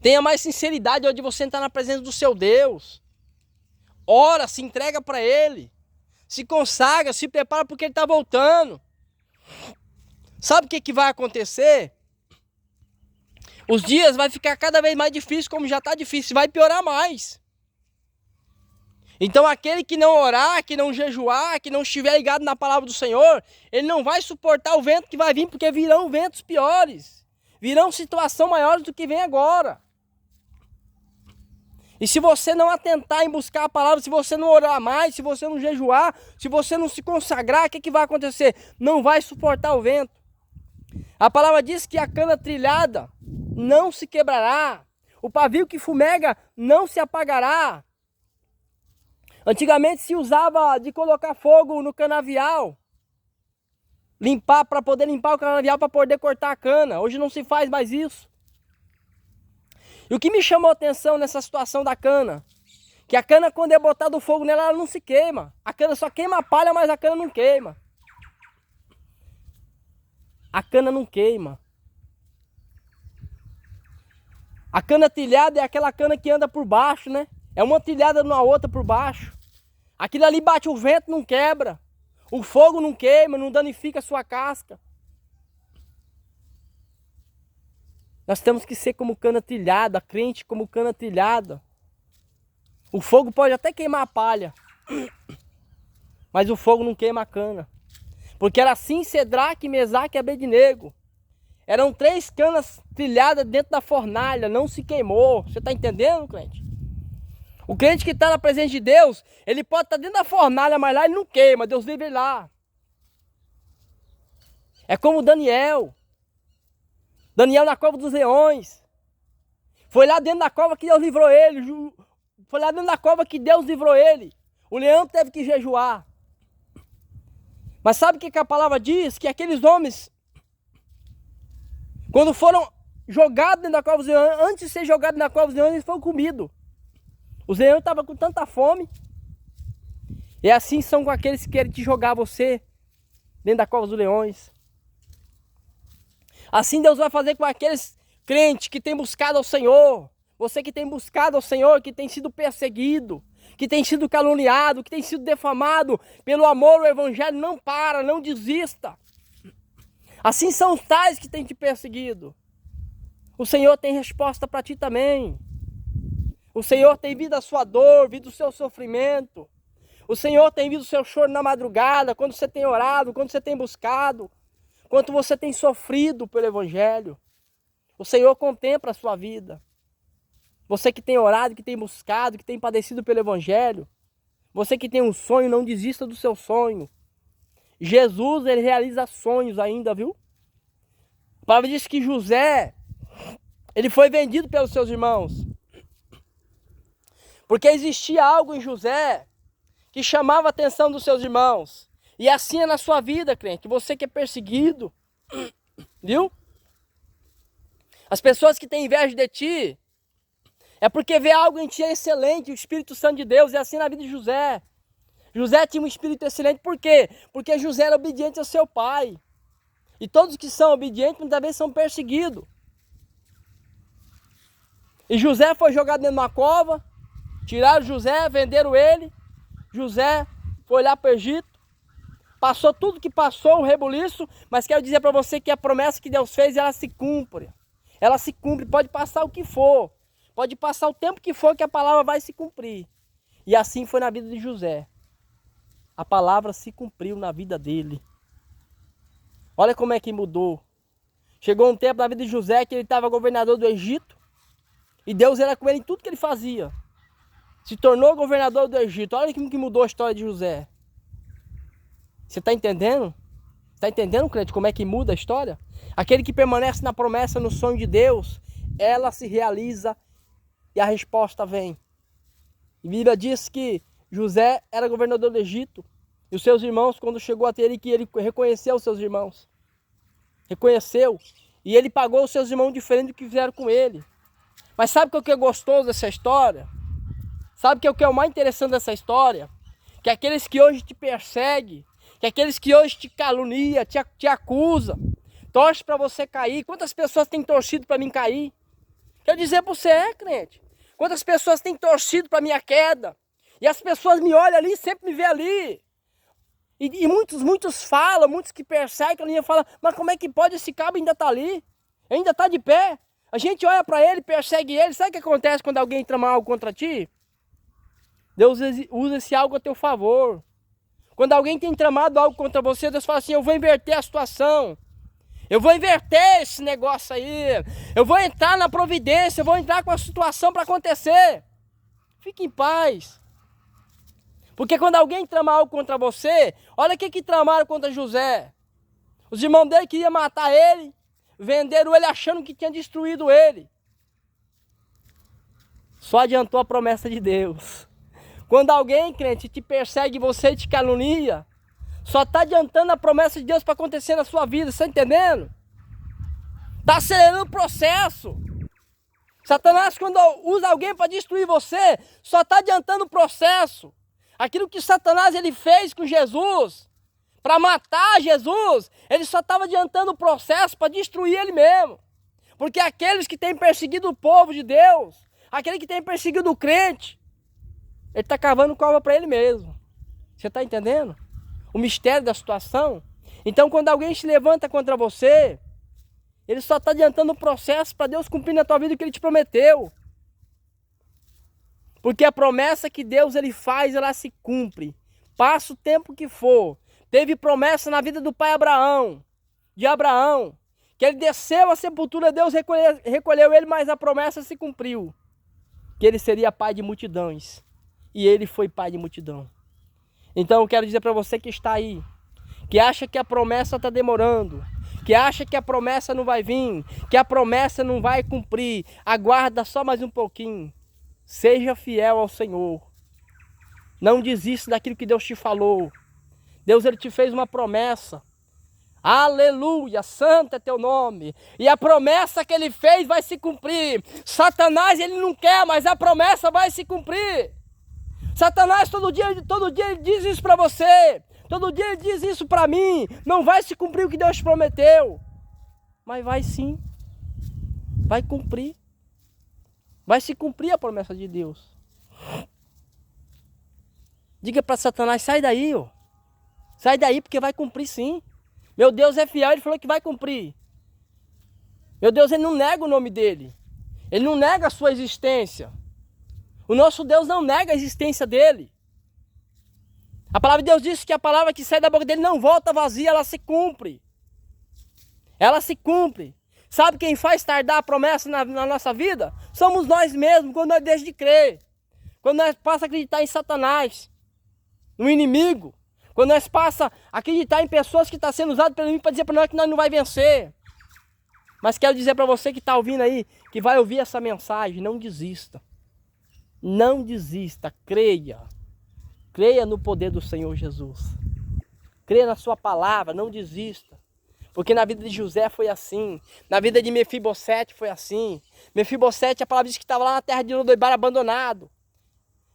Tenha mais sinceridade onde você está na presença do seu Deus. Ora, se entrega para Ele. Se consagra, se prepara porque Ele está voltando. Sabe o que vai acontecer? Os dias vai ficar cada vez mais difícil, como já está difícil. Vai piorar mais. Então aquele que não orar, que não jejuar, que não estiver ligado na palavra do Senhor, ele não vai suportar o vento que vai vir, porque virão ventos piores. Virão situações maiores do que vem agora. E se você não atentar em buscar a palavra, se você não orar mais, se você não jejuar, se você não se consagrar, o que vai acontecer? Não vai suportar o vento. A palavra diz que a cana trilhada não se quebrará. O pavio que fumega não se apagará. Antigamente se usava de colocar fogo no canavial. Limpar, para poder limpar o canavial, para poder cortar a cana. Hoje não se faz mais isso. E o que me chamou a atenção nessa situação da cana? Que a cana, quando é botado fogo nela, ela não se queima. A cana só queima a palha, mas a cana não queima. A cana não queima. A cana trilhada é aquela cana que anda por baixo, né? É uma trilhada numa outra por baixo. Aquilo ali bate o vento, não quebra. O fogo não queima, não danifica a sua casca. Nós temos que ser como cana trilhada, crente como cana trilhada. O fogo pode até queimar a palha, mas o fogo não queima a cana. Porque era assim Cedraque, Mesaque e Abednego. Eram 3 canas trilhadas dentro da fornalha, não se queimou. Você está entendendo, crente? O crente que está na presença de Deus, ele pode estar dentro da fornalha, mas lá ele não queima, Deus livre ele lá. É como Daniel. Daniel na cova dos leões. Foi lá dentro da cova que Deus livrou ele. Foi lá dentro da cova que Deus livrou ele. O leão teve que jejuar. Mas sabe o que a palavra diz? Que aqueles homens, quando foram jogados dentro da cova dos leões, antes de ser jogados na cova dos leões, eles foram comidos. Os leões estavam com tanta fome. E assim são com aqueles que querem te jogar você dentro da cova dos leões. Assim Deus vai fazer com aqueles crentes que têm buscado ao Senhor. Você que tem buscado ao Senhor, que tem sido perseguido, que tem sido caluniado, que tem sido defamado pelo amor ao Evangelho, não para, não desista. Assim são os tais que têm te perseguido. O Senhor tem resposta para ti também. O Senhor tem visto a sua dor, visto o seu sofrimento. O Senhor tem visto o seu choro na madrugada, quando você tem orado, quando você tem buscado, quanto você tem sofrido pelo Evangelho. O Senhor contempla a sua vida. Você que tem orado, que tem buscado, que tem padecido pelo Evangelho. Você que tem um sonho, não desista do seu sonho. Jesus, ele realiza sonhos ainda, viu? A palavra diz que José, ele foi vendido pelos seus irmãos. Porque existia algo em José que chamava a atenção dos seus irmãos. E assim é na sua vida, crente. Você que é perseguido, viu? As pessoas que têm inveja de ti, é porque vê algo em ti excelente, o Espírito Santo de Deus. É assim na vida de José. José tinha um espírito excelente, por quê? Porque José era obediente ao seu pai. E todos que são obedientes, muitas vezes são perseguidos. E José foi jogado dentro de uma cova, tiraram José, venderam ele. José foi lá para o Egito, passou tudo que passou, um rebuliço, mas quero dizer para você que a promessa que Deus fez, ela se cumpre. Ela se cumpre, pode passar o que for, pode passar o tempo que for, que a palavra vai se cumprir. E assim foi na vida de José. A palavra se cumpriu na vida dele. Olha como é que mudou. Chegou um tempo na vida de José que ele estava governador do Egito, e Deus era com ele em tudo que ele fazia. Se tornou governador do Egito. Olha como que mudou a história de José. Você está entendendo? Está entendendo, crente, como é que muda a história? Aquele que permanece na promessa, no sonho de Deus, ela se realiza e a resposta vem. E a Bíblia diz que José era governador do Egito. E os seus irmãos, quando chegou até ele, que ele reconheceu os seus irmãos. Reconheceu. E ele pagou os seus irmãos diferente do que fizeram com ele. Mas sabe o que é gostoso dessa história? Sabe o que é o mais interessante dessa história? Que aqueles que hoje te perseguem, que aqueles que hoje te caluniam, te acusam, torcem para você cair. Quantas pessoas têm torcido para mim cair? Quero dizer para você, crente. Quantas pessoas têm torcido para minha queda? E as pessoas me olham ali, sempre me vê ali. E muitos falam, muitos que perseguem, caluniam, falam, mas como é que pode, esse cabo ainda está ali? Ainda está de pé? A gente olha para ele, persegue ele. Sabe o que acontece quando alguém trama algo contra ti? Deus usa esse algo a teu favor. Quando alguém tem tramado algo contra você, Deus fala assim, eu vou inverter a situação. Eu vou inverter esse negócio aí. Eu vou entrar na providência, eu vou entrar com a situação para acontecer. Fique em paz. Porque quando alguém trama algo contra você, olha o que tramaram contra José. Os irmãos dele queriam matar ele, venderam ele achando que tinha destruído ele. Só adiantou a promessa de Deus. Quando alguém, crente, te persegue, você te calunia, só está adiantando a promessa de Deus para acontecer na sua vida, você está entendendo? Está acelerando o processo. Satanás, quando usa alguém para destruir você, só está adiantando o processo. Aquilo que Satanás ele fez com Jesus, para matar Jesus, ele só estava adiantando o processo para destruir ele mesmo. Porque aqueles que têm perseguido o povo de Deus, aquele que tem perseguido o crente, ele está cavando cova para ele mesmo. Você está entendendo? O mistério da situação. Então, quando alguém se levanta contra você, ele só está adiantando o processo para Deus cumprir na tua vida o que ele te prometeu. Porque a promessa que Deus ele faz, ela se cumpre. Passa o tempo que for. Teve promessa na vida do pai Abraão, de Abraão, que ele desceu à sepultura, Deus recolheu ele, mas a promessa se cumpriu. Que ele seria pai de multidões. E ele foi pai de multidão. Então eu quero dizer para você que está aí, que acha que a promessa está demorando, que acha que a promessa não vai vir, que a promessa não vai cumprir, aguarda só mais um pouquinho. Seja fiel ao Senhor. Não desista daquilo que Deus te falou. Deus ele te fez uma promessa. Aleluia, santo é teu nome. E a promessa que ele fez vai se cumprir. Satanás, ele não quer, mas a promessa vai se cumprir. Satanás todo dia ele diz isso para você. Todo dia ele diz isso para mim. Não vai se cumprir o que Deus prometeu. Mas vai sim. Vai cumprir. Vai se cumprir a promessa de Deus. Diga para Satanás, sai daí, ó. Sai daí porque vai cumprir sim. Meu Deus é fiel, ele falou que vai cumprir. Meu Deus, ele não nega o nome dele. Ele não nega a sua existência. O nosso Deus não nega a existência dele. A palavra de Deus diz que a palavra que sai da boca dele não volta vazia, ela se cumpre. Ela se cumpre. Sabe quem faz tardar a promessa na nossa vida? Somos nós mesmos, quando nós deixamos de crer. Quando nós passamos a acreditar em Satanás, no inimigo. Quando nós passamos a acreditar em pessoas que estão sendo usadas pelo inimigo para dizer para nós que nós não vai vencer. Mas quero dizer para você que está ouvindo aí, que vai ouvir essa mensagem, não desista. Não desista, creia. Creia no poder do Senhor Jesus. Creia na sua palavra, não desista. Porque na vida de José foi assim. Na vida de Mefibosete foi assim. Mefibosete, a palavra diz que estava lá na terra de Lodebar abandonado.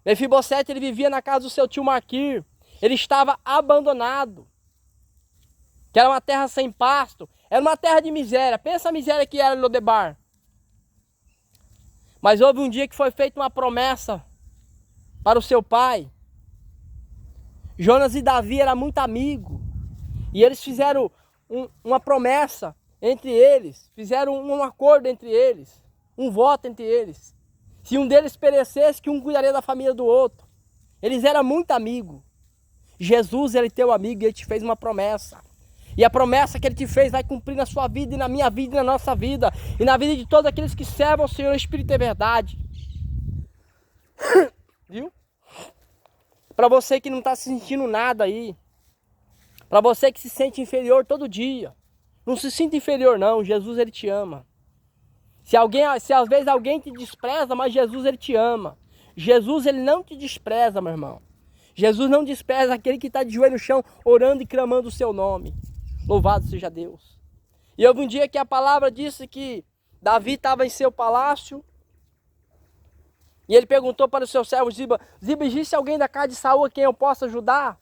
Mefibosete, ele vivia na casa do seu tio Maquir. Ele estava abandonado. Que era uma terra sem pasto. Era uma terra de miséria. Pensa a miséria que era em Lodebar. Mas houve um dia que foi feita uma promessa para o seu pai. Jonas e Davi eram muito amigos. E eles fizeram uma promessa entre eles. Fizeram um acordo entre eles. Um voto entre eles. Se um deles perecesse, que um cuidaria da família do outro. Eles eram muito amigos. Jesus, ele é teu amigo e ele te fez uma promessa. E a promessa que ele te fez vai cumprir na sua vida e na minha vida e na nossa vida. E na vida de todos aqueles que servem ao Senhor, Espírito e verdade. Viu? Para você que não está sentindo nada aí. Para você que se sente inferior todo dia. Não se sinta inferior não, Jesus ele te ama. Se às vezes alguém te despreza, mas Jesus ele te ama. Jesus ele não te despreza, meu irmão. Jesus não despreza aquele que está de joelho no chão, orando e clamando o seu nome. Louvado seja Deus. E houve um dia que a palavra disse que Davi estava em seu palácio. E ele perguntou para o seu servo Ziba, Ziba, existe alguém da casa de Saul a quem eu possa ajudar?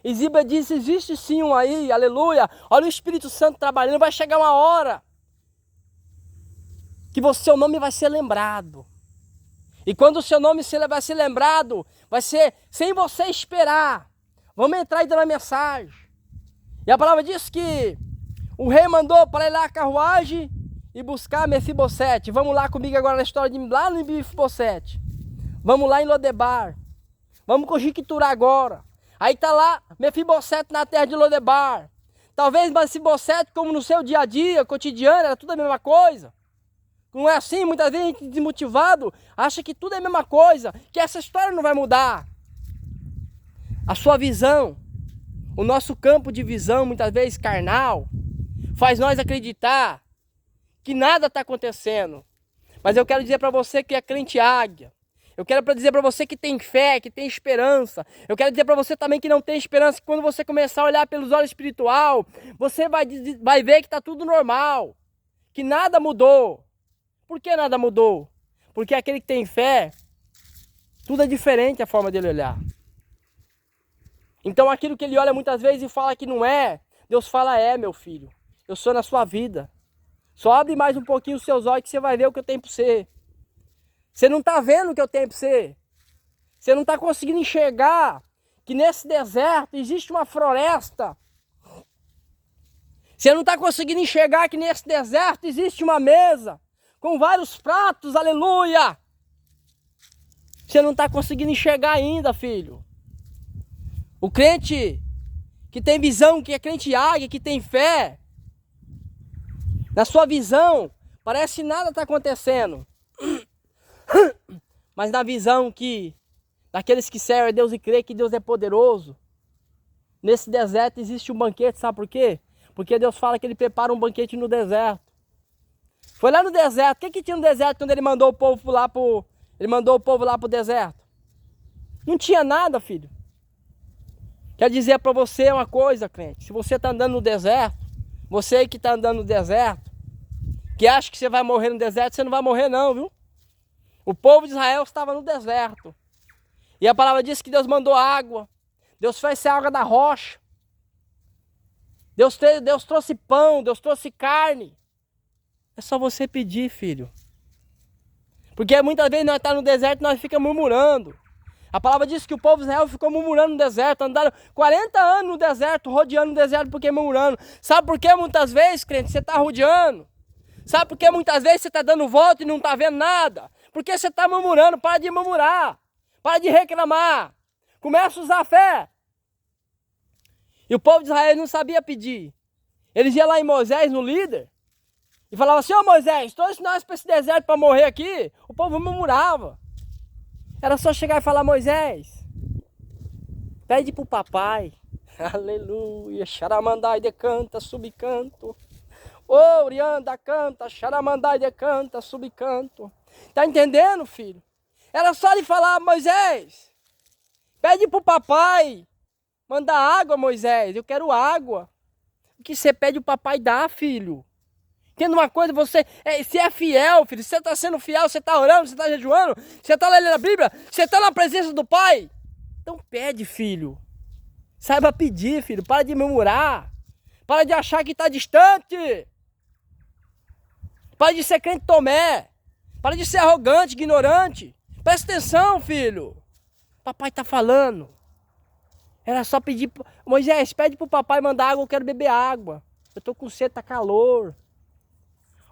E Ziba disse, existe sim um aí, aleluia. Olha o Espírito Santo trabalhando, vai chegar uma hora que seu nome vai ser lembrado. E quando o seu nome vai ser lembrado, vai ser sem você esperar. Vamos entrar aí na mensagem. E a palavra diz que o rei mandou para ir lá a carruagem e buscar Mefibosete. Vamos lá comigo agora na história de lá no Mefibosete. Vamos lá em Lodebar. Vamos conjecturar agora. Aí está lá Mefibosete na terra de Lodebar. Talvez Mefibosete, como no seu dia a dia, cotidiano, era tudo a mesma coisa. Não é assim? Muitas vezes a gente desmotivado acha que tudo é a mesma coisa, que essa história não vai mudar. A sua visão, o nosso campo de visão, muitas vezes carnal, faz nós acreditar que nada está acontecendo. Mas eu quero dizer para você que é crente águia. Eu quero dizer para você que tem fé, que tem esperança. Eu quero dizer para você também que não tem esperança, que quando você começar a olhar pelos olhos espiritual, você vai ver que está tudo normal, que nada mudou. Por que nada mudou? Porque aquele que tem fé, tudo é diferente a forma dele olhar. Então aquilo que ele olha muitas vezes e fala que não é, Deus fala, é meu filho, eu sou na sua vida. Só abre mais um pouquinho os seus olhos que você vai ver o que eu tenho para você. Você não está vendo o que eu tenho para você. Você não está conseguindo enxergar que nesse deserto existe uma floresta. Você não está conseguindo enxergar que nesse deserto existe uma mesa com vários pratos, aleluia. Você não está conseguindo enxergar ainda, filho. O crente que tem visão, que é crente águia, que tem fé, na sua visão, parece que nada está acontecendo. Mas na visão daqueles que servem a Deus e creem que Deus é poderoso, nesse deserto existe um banquete, sabe por quê? Porque Deus fala que ele prepara um banquete no deserto. Foi lá no deserto. O que tinha no deserto quando ele mandou o povo lá pro deserto? Não tinha nada, filho. Quer dizer para você uma coisa, crente. Se você está andando no deserto, Você aí que está andando no deserto, que acha que você vai morrer no deserto, você não vai morrer não, viu? O povo de Israel estava no deserto. E a palavra diz que Deus mandou água. Deus fez ser água da rocha. Deus trouxe pão, Deus trouxe carne. É só você pedir, filho. Porque muitas vezes nós estamos no deserto e nós ficamos murmurando. A palavra diz que o povo de Israel ficou murmurando no deserto. Andaram 40 anos no deserto, rodeando o deserto porque murmurando. Sabe por que muitas vezes, crente, você está rodeando? Sabe por que muitas vezes você está dando volta e não está vendo nada? Porque você está murmurando. Para de murmurar. Para de reclamar. Começa a usar a fé. E o povo de Israel não sabia pedir. Eles iam lá em Moisés, no líder, e falavam assim: ô Moisés, trouxe nós para esse deserto para morrer aqui. O povo murmurava. Era só chegar e falar: Moisés, pede para o papai. Aleluia. Xaramandai de canta, subcanto. Orianda canta, xaramandai de canta, subcanto. Tá entendendo, filho? Era só lhe falar: Moisés, pede para o papai mandar água, Moisés. Eu quero água. O que você pede, o papai dá, filho. Entenda uma coisa, você se é fiel, filho. Você está sendo fiel, você está orando, você está jejuando, você está lendo a Bíblia, você está na presença do Pai. Então pede, filho. Saiba pedir, filho. Para de murmurar. Para de achar que está distante. Para de ser crente Tomé. Para de ser arrogante, ignorante. Presta atenção, filho. Papai está falando. Era só pedir. Moisés, pede para o papai mandar água, eu quero beber água. Eu estou com sede, está calor.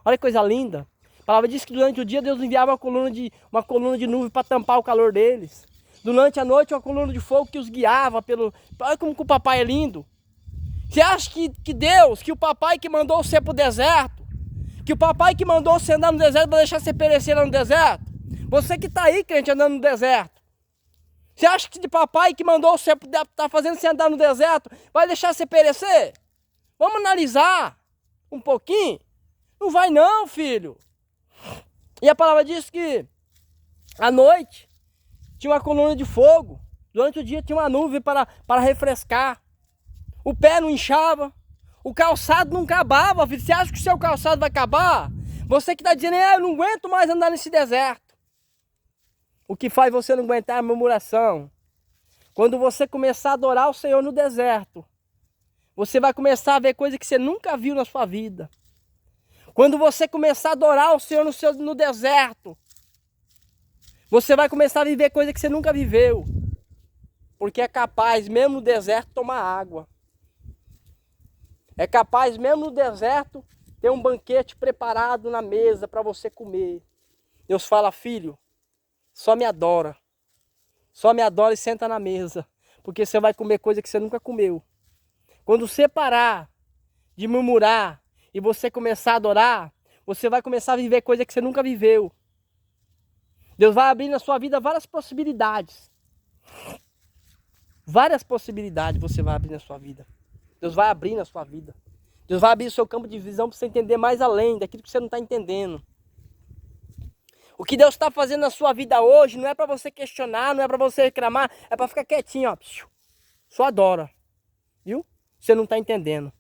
Olha que coisa linda. A palavra diz que durante o dia Deus enviava uma coluna de nuvem para tampar o calor deles. Durante a noite uma coluna de fogo que os guiava pelo... Olha como que o papai é lindo. Você acha que Deus, que o papai que mandou você para o deserto, que o papai que mandou você andar no deserto para deixar você perecer lá no deserto? Você que está aí, crente, andando no deserto. Você acha que de papai que mandou você tá fazendo você andar no deserto vai deixar você perecer? Vamos analisar um pouquinho. Não vai não, filho. E a palavra diz que à noite tinha uma coluna de fogo. Durante o dia tinha uma nuvem para refrescar. O pé não inchava. O calçado não acabava, filho. Você acha que o seu calçado vai acabar? Você que está dizendo: eu não aguento mais andar nesse deserto. O que faz você não aguentar é a murmuração. Quando você começar a adorar o Senhor no deserto, você vai começar a ver coisas que você nunca viu na sua vida. Quando você começar a adorar o Senhor no deserto, você vai começar a viver coisas que você nunca viveu. Porque é capaz, mesmo no deserto, tomar água. É capaz, mesmo no deserto, ter um banquete preparado na mesa para você comer. Deus fala: filho, só me adora. Só me adora e senta na mesa. Porque você vai comer coisa que você nunca comeu. Quando você parar de murmurar e você começar a adorar, você vai começar a viver coisa que você nunca viveu. Deus vai abrir na sua vida várias possibilidades. Várias possibilidades você vai abrir na sua vida. Deus vai abrir na sua vida. Deus vai abrir o seu campo de visão para você entender mais além daquilo que você não está entendendo. O que Deus está fazendo na sua vida hoje não é para você questionar, não é para você reclamar, é para ficar quietinho, ó. Só adora. Viu? Você não está entendendo.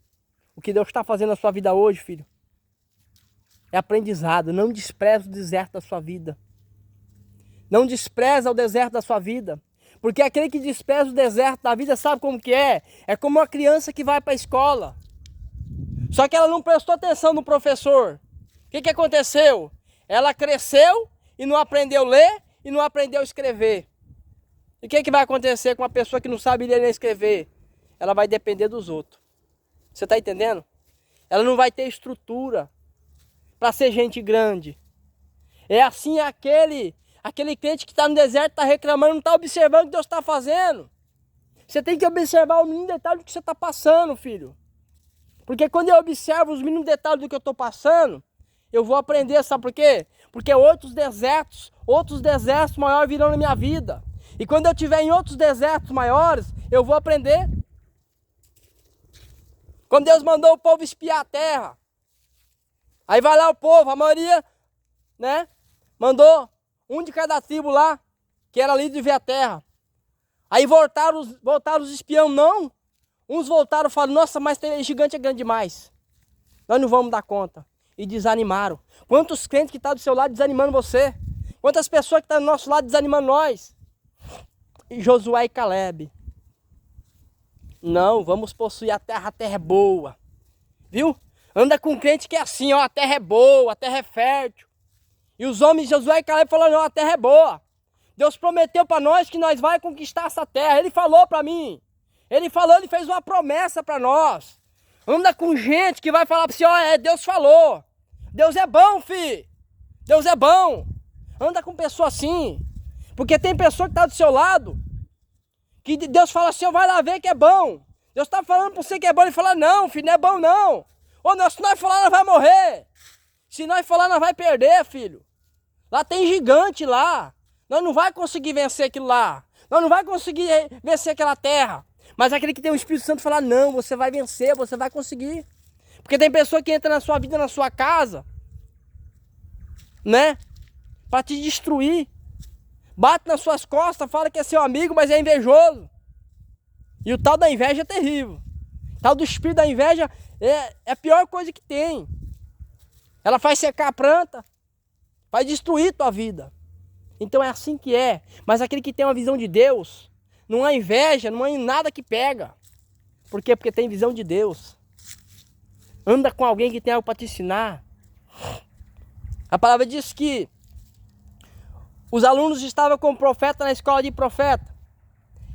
O que Deus está fazendo na sua vida hoje, filho, é aprendizado. Não despreza o deserto da sua vida. Não despreza o deserto da sua vida. Porque aquele que despreza o deserto da vida, sabe como que é? É como uma criança que vai para a escola. Só que ela não prestou atenção no professor. O que aconteceu? Ela cresceu e não aprendeu a ler e não aprendeu a escrever. E o que vai acontecer com uma pessoa que não sabe ler nem escrever? Ela vai depender dos outros. Você está entendendo? Ela não vai ter estrutura para ser gente grande. É assim aquele crente que está no deserto, está reclamando, não está observando o que Deus está fazendo. Você tem que observar o mínimo detalhe do que você está passando, filho. Porque quando eu observo os mínimos detalhes do que eu estou passando, eu vou aprender, sabe por quê? Porque outros desertos maiores virão na minha vida. E quando eu estiver em outros desertos maiores, eu vou aprender. Quando Deus mandou o povo espiar a terra, aí vai lá o povo, a maioria, né? Mandou um de cada tribo lá, que era líder de ver a terra. Aí voltaram os espião, não. Uns voltaram e falaram: nossa, mas esse gigante é grande demais. Nós não vamos dar conta. E desanimaram. Quantos crentes que estão do seu lado desanimando você? Quantas pessoas que estão do nosso lado desanimando nós? E Josué e Caleb. Não, vamos possuir a terra é boa. Viu? Anda com crente que é assim, ó, a terra é boa, a terra é fértil. E os homens Josué e Caleb falaram, não, a terra é boa. Deus prometeu para nós que nós vai conquistar essa terra. Ele falou para mim. Ele falou, ele fez uma promessa para nós. Anda com gente que vai falar para você, ó, Deus falou. Deus é bom, filho. Deus é bom. Anda com pessoa assim. Porque tem pessoa que está do seu lado, que Deus fala assim, ó, vai lá ver que é bom. Deus está falando para você que é bom. Ele fala, não, filho, não é bom não. Ô, não, se nós falar, nós vai morrer. Se nós falar, nós vai perder, filho. Lá tem gigante lá. Nós não vai conseguir vencer aquilo lá. Nós não vai conseguir vencer aquela terra. Mas aquele que tem o Espírito Santo fala, não, você vai vencer, você vai conseguir. Porque tem pessoa que entra na sua vida, na sua casa, né? Para te destruir. Bate nas suas costas, fala que é seu amigo, mas é invejoso. E o tal da inveja é terrível. O tal do espírito da inveja é a pior coisa que tem. Ela faz secar a planta, vai destruir tua vida. Então é assim que é. Mas aquele que tem uma visão de Deus, não há inveja, não há nada que pega. Por quê? Porque tem visão de Deus. Anda com alguém que tem algo para te ensinar. A palavra diz que os alunos estavam com o profeta na escola de profeta.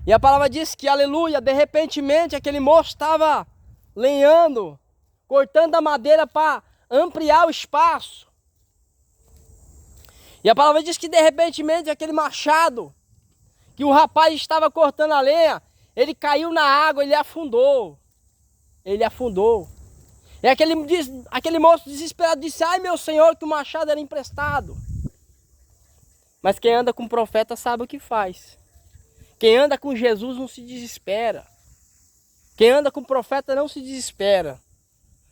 E a palavra diz que, aleluia, de repentemente aquele moço estava lenhando, cortando a madeira para ampliar o espaço. E a palavra diz que de repentemente aquele machado que o rapaz estava cortando a lenha, ele caiu na água, ele afundou. Ele afundou. E aquele moço desesperado disse, ai meu senhor, que o machado era emprestado. Mas quem anda com o profeta sabe o que faz. Quem anda com Jesus não se desespera. Quem anda com o profeta não se desespera.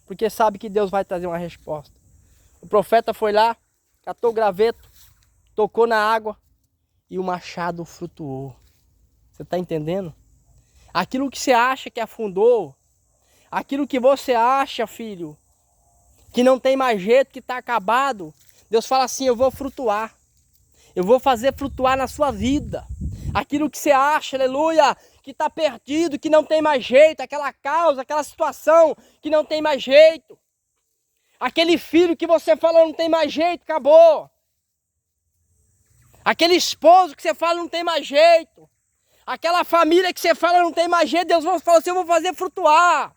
Porque sabe que Deus vai trazer uma resposta. O profeta foi lá, catou o graveto, tocou na água e o machado flutuou. Você está entendendo? Aquilo que você acha que afundou, aquilo que você acha, filho, que não tem mais jeito, que está acabado, Deus fala assim, eu vou flutuar. Eu vou fazer flutuar na sua vida. Aquilo que você acha, aleluia, que está perdido, que não tem mais jeito, aquela causa, aquela situação que não tem mais jeito. Aquele filho que você falou não tem mais jeito, acabou. Aquele esposo que você fala não tem mais jeito. Aquela família que você fala não tem mais jeito, Deus vai falar assim, eu vou fazer flutuar.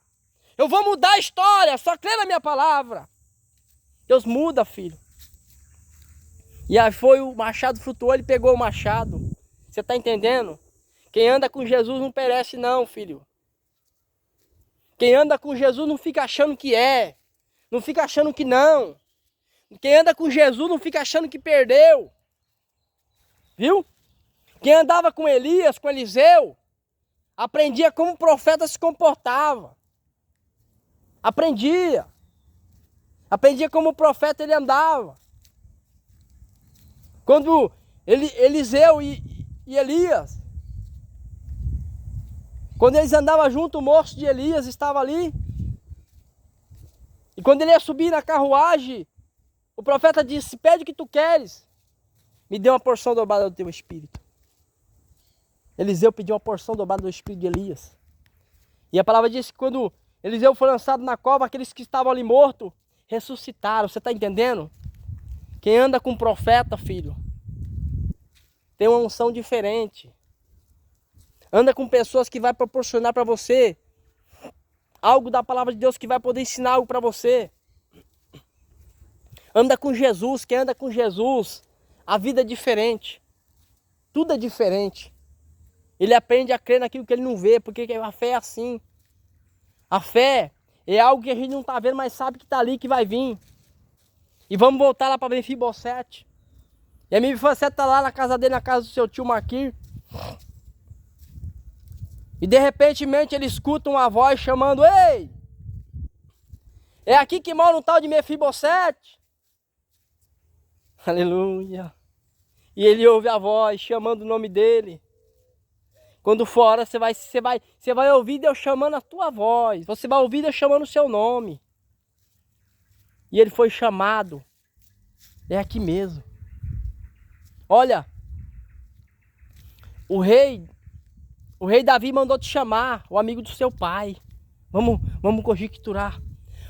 Eu vou mudar a história, só crê na minha palavra. Deus muda, filho. E aí foi o machado flutuou, ele pegou o machado. Você está entendendo? Quem anda com Jesus não perece não, filho. Quem anda com Jesus não fica achando que é. Não fica achando que não. Quem anda com Jesus não fica achando que perdeu. Viu? Quem andava com Elias, com Eliseu, aprendia como o profeta se comportava. Aprendia. Aprendia como o profeta ele andava. Quando Eliseu e Elias, quando eles andavam junto, o moço de Elias estava ali. E quando ele ia subir na carruagem, o profeta disse, pede o que tu queres. Me dê uma porção dobrada do teu espírito. Eliseu pediu uma porção dobrada do espírito de Elias. E a palavra diz que quando Eliseu foi lançado na cova, aqueles que estavam ali mortos, ressuscitaram. Você está entendendo? Quem anda com o profeta, filho, tem uma unção diferente. Anda com pessoas que vai proporcionar para você algo da palavra de Deus, que vai poder ensinar algo para você. Anda com Jesus. Quem anda com Jesus, a vida é diferente. Tudo é diferente. Ele aprende a crer naquilo que ele não vê, porque a fé é assim. A fé é algo que a gente não está vendo, mas sabe que está ali, que vai vir. E vamos voltar lá para Mefibosete. E a Mefibosete está lá na casa dele, na casa do seu tio Maquir. E de repentemente ele escuta uma voz chamando, ei! É aqui que mora um tal de Mefibosete? Aleluia! E ele ouve a voz chamando o nome dele. Quando fora você vai ouvir Deus chamando a tua voz. Você vai ouvir Deus chamando o seu nome. E ele foi chamado. É aqui mesmo. Olha, o rei Davi mandou te chamar, o amigo do seu pai. Vamos conjecturar.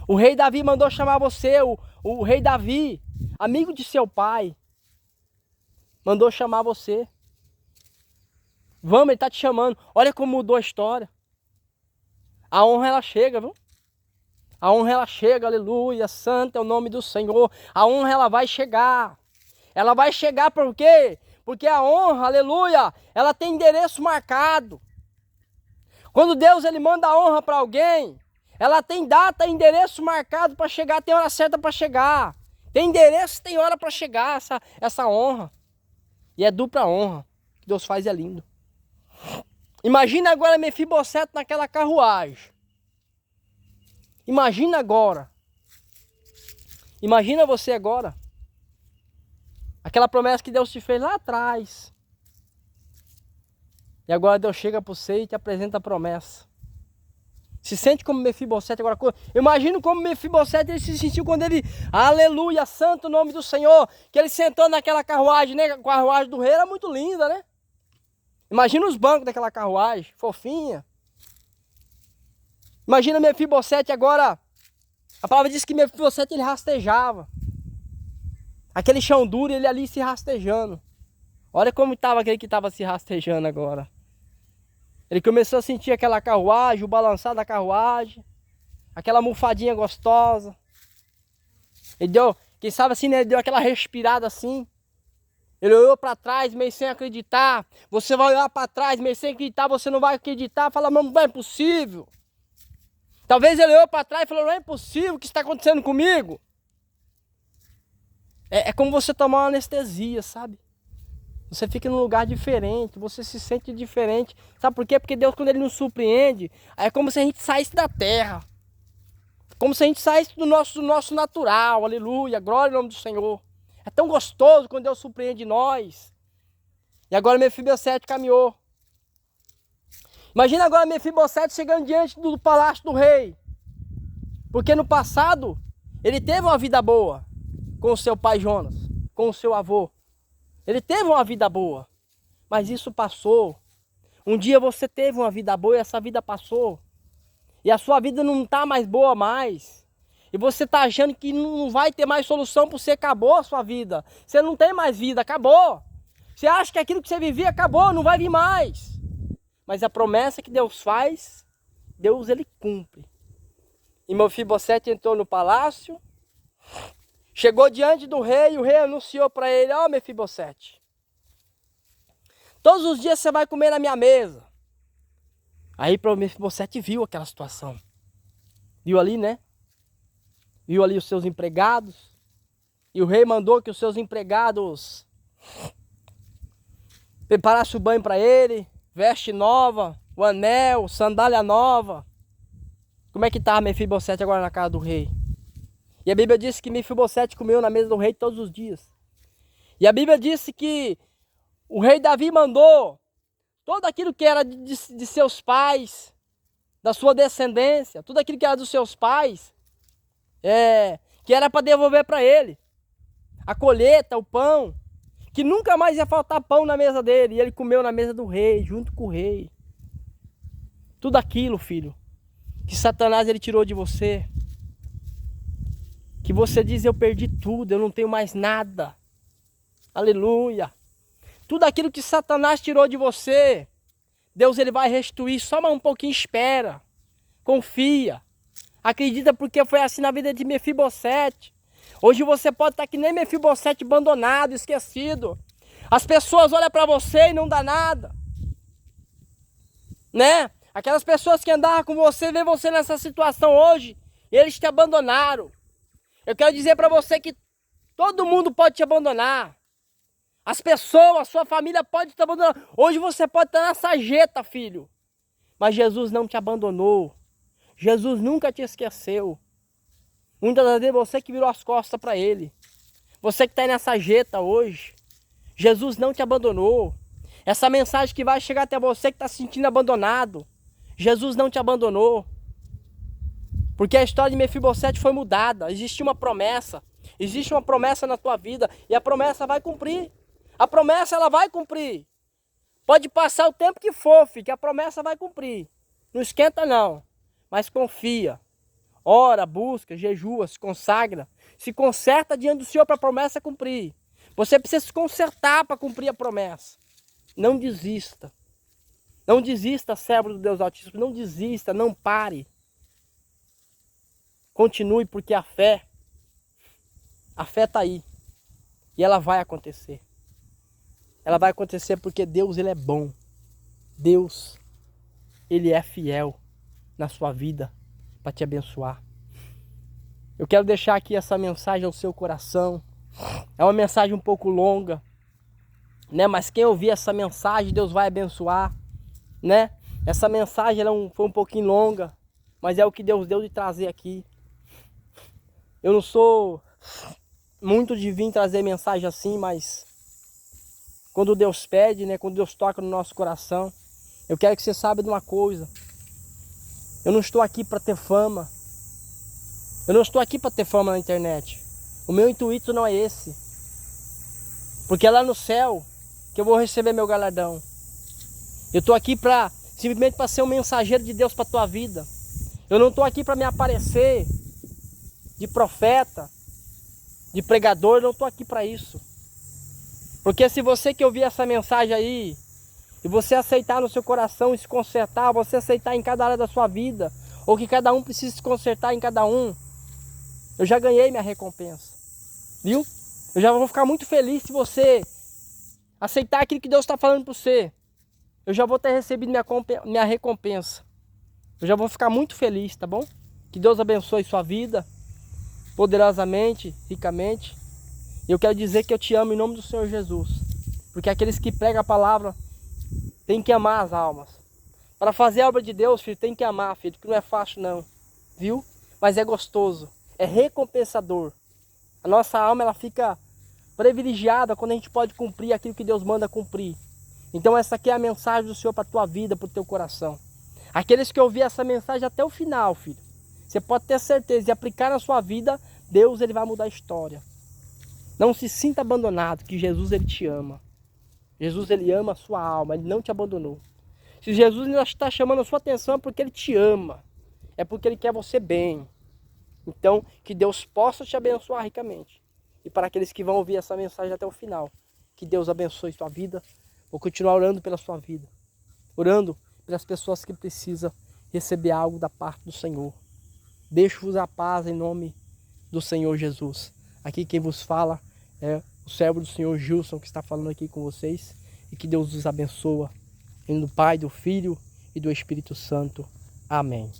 O rei Davi mandou chamar você, o rei Davi, amigo de seu pai, mandou chamar você. Vamos, ele está te chamando. Olha como mudou a história. A honra ela chega, viu? A honra ela chega, aleluia, santo é o nome do Senhor. A honra ela vai chegar. Ela vai chegar por quê? Porque a honra, aleluia, ela tem endereço marcado. Quando Deus ele manda a honra para alguém, ela tem data e endereço marcado para chegar, tem hora certa para chegar. Tem endereço, tem hora para chegar essa honra. E é dupla honra. O que Deus faz é lindo. Imagina agora Mefibosete naquela carruagem. Imagina agora. Imagina você agora. Aquela promessa que Deus te fez lá atrás. E agora Deus chega para você e te apresenta a promessa. Se sente como Mefibosete agora. Imagina como Mefibosete ele se sentiu quando ele, aleluia, santo o nome do Senhor, que ele sentou naquela carruagem, né? A carruagem do rei era muito linda, né? Imagina os bancos daquela carruagem, fofinha. Imagina Mefibosete agora. A palavra diz que Mefibosete ele rastejava. Aquele chão duro, ele ali se rastejando. Olha como estava aquele que estava se rastejando agora. Ele começou a sentir aquela carruagem, o balançar da carruagem. Aquela almofadinha gostosa. Ele deu, quem sabe assim, né? Ele deu aquela respirada assim. Ele olhou para trás, meio sem acreditar. Você vai olhar para trás, meio sem acreditar, você não vai acreditar. Fala, não é impossível. Talvez ele olhou para trás e falou, não é impossível, o que está acontecendo comigo? É como você tomar uma anestesia, sabe? Você fica num lugar diferente, você se sente diferente. Sabe por quê? Porque Deus, quando Ele nos surpreende, é como se a gente saísse da terra. Como se a gente saísse do nosso natural, aleluia, glória ao nome do Senhor. É tão gostoso quando Deus surpreende nós. E agora Mefibosete caminhou. Imagina agora Mefibosete chegando diante do palácio do rei. Porque no passado, ele teve uma vida boa com o seu pai Jonas, com o seu avô. Ele teve uma vida boa, mas isso passou. Um dia você teve uma vida boa e essa vida passou. E a sua vida não está mais boa mais. E você está achando que não vai ter mais solução porque você acabou a sua vida. Você não tem mais vida, acabou. Você acha que aquilo que você vivia acabou, não vai vir mais. Mas a promessa que Deus faz, Deus ele cumpre. E Mefibosete entrou no palácio. Chegou diante do rei e o rei anunciou para ele, ó Mefibosete, todos os dias você vai comer na minha mesa. Aí o Mefibosete viu aquela situação. Viu ali, né? Viu ali os seus empregados. E o rei mandou que os seus empregados preparassem o banho para ele, veste nova, o anel, sandália nova. Como é que estava Mefibosete agora na casa do rei? E a Bíblia disse que Mefibosete comeu na mesa do rei todos os dias. E a Bíblia disse que o rei Davi mandou tudo aquilo que era de seus pais, da sua descendência, tudo aquilo que era dos seus pais, que era para devolver para ele. A colheita, o pão, que nunca mais ia faltar pão na mesa dele. E ele comeu na mesa do rei, junto com o rei. Tudo aquilo, filho, que Satanás ele tirou de você. Que você diz, eu perdi tudo, eu não tenho mais nada. Aleluia. Tudo aquilo que Satanás tirou de você, Deus ele vai restituir, só mais um pouquinho, espera. Confia. Acredita porque foi assim na vida de Mefibosete. Hoje você pode estar que nem Mefibosete, abandonado, esquecido. As pessoas olham para você e não dá nada. Né? Aquelas pessoas que andavam com você, vê você nessa situação hoje, e eles te abandonaram. Eu quero dizer para você que todo mundo pode te abandonar. As pessoas, a sua família pode te abandonar. Hoje você pode estar na sarjeta, filho. Mas Jesus não te abandonou. Jesus nunca te esqueceu. Muitas das vezes você que virou as costas para Ele. Você que está aí na sarjeta hoje. Jesus não te abandonou. Essa mensagem que vai chegar até você que está se sentindo abandonado. Jesus não te abandonou. Porque a história de Mefibosete foi mudada. Existe uma promessa. Existe uma promessa na tua vida. E a promessa vai cumprir. A promessa ela vai cumprir. Pode passar o tempo que for, filho, que a promessa vai cumprir. Não esquenta não. Mas confia. Ora, busca, jejua, se consagra. Se conserta diante do Senhor para a promessa cumprir. Você precisa se consertar para cumprir a promessa. Não desista. Não desista, servo do Deus Altíssimo. Não desista, não pare. Continue, porque a fé está aí. E ela vai acontecer. Ela vai acontecer porque Deus, Ele é bom. Deus, Ele é fiel na sua vida para te abençoar. Eu quero deixar aqui essa mensagem ao seu coração. É uma mensagem um pouco longa, né? Mas quem ouvir essa mensagem, Deus vai abençoar, né? Essa mensagem foi um pouquinho longa, mas é o que Deus deu de trazer aqui. Eu não sou muito de vir trazer mensagem assim, mas quando Deus pede, né? Quando Deus toca no nosso coração, eu quero que você saiba de uma coisa. Eu não estou aqui para ter fama. Eu não estou aqui para ter fama na internet. O meu intuito não é esse. Porque é lá no céu que eu vou receber meu galardão. Eu estou aqui simplesmente para ser um mensageiro de Deus para a tua vida. Eu não estou aqui para me aparecer de profeta, de pregador. Eu não estou aqui para isso. Porque se você que ouvir essa mensagem aí, e você aceitar no seu coração e se consertar, você aceitar em cada área da sua vida, ou que cada um precisa se consertar em cada um, eu já ganhei minha recompensa. Viu? Eu já vou ficar muito feliz se você aceitar aquilo que Deus está falando para você. Eu já vou ter recebido minha recompensa. Eu já vou ficar muito feliz, tá bom? Que Deus abençoe sua vida poderosamente, ricamente. E eu quero dizer que eu te amo em nome do Senhor Jesus. Porque aqueles que pregam a palavra têm que amar as almas. Para fazer a obra de Deus, filho, tem que amar, filho, que não é fácil não. Viu? Mas é gostoso. É recompensador. A nossa alma ela fica privilegiada quando a gente pode cumprir aquilo que Deus manda cumprir. Então essa aqui é a mensagem do Senhor para a tua vida, para o teu coração. Aqueles que ouvir essa mensagem até o final, filho, você pode ter certeza de aplicar na sua vida, Deus ele vai mudar a história. Não se sinta abandonado, que Jesus ele te ama. Jesus ele ama a sua alma, ele não te abandonou. Se Jesus ainda está chamando a sua atenção é porque ele te ama. É porque ele quer você bem. Então, que Deus possa te abençoar ricamente. E para aqueles que vão ouvir essa mensagem até o final, que Deus abençoe sua vida. Vou continuar orando pela sua vida. Orando pelas pessoas que precisam receber algo da parte do Senhor. Deixo-vos a paz em nome do Senhor Jesus. Aqui quem vos fala é o servo do Senhor Gilson, que está falando aqui com vocês. E que Deus os abençoe. Em nome do Pai, do Filho e do Espírito Santo. Amém.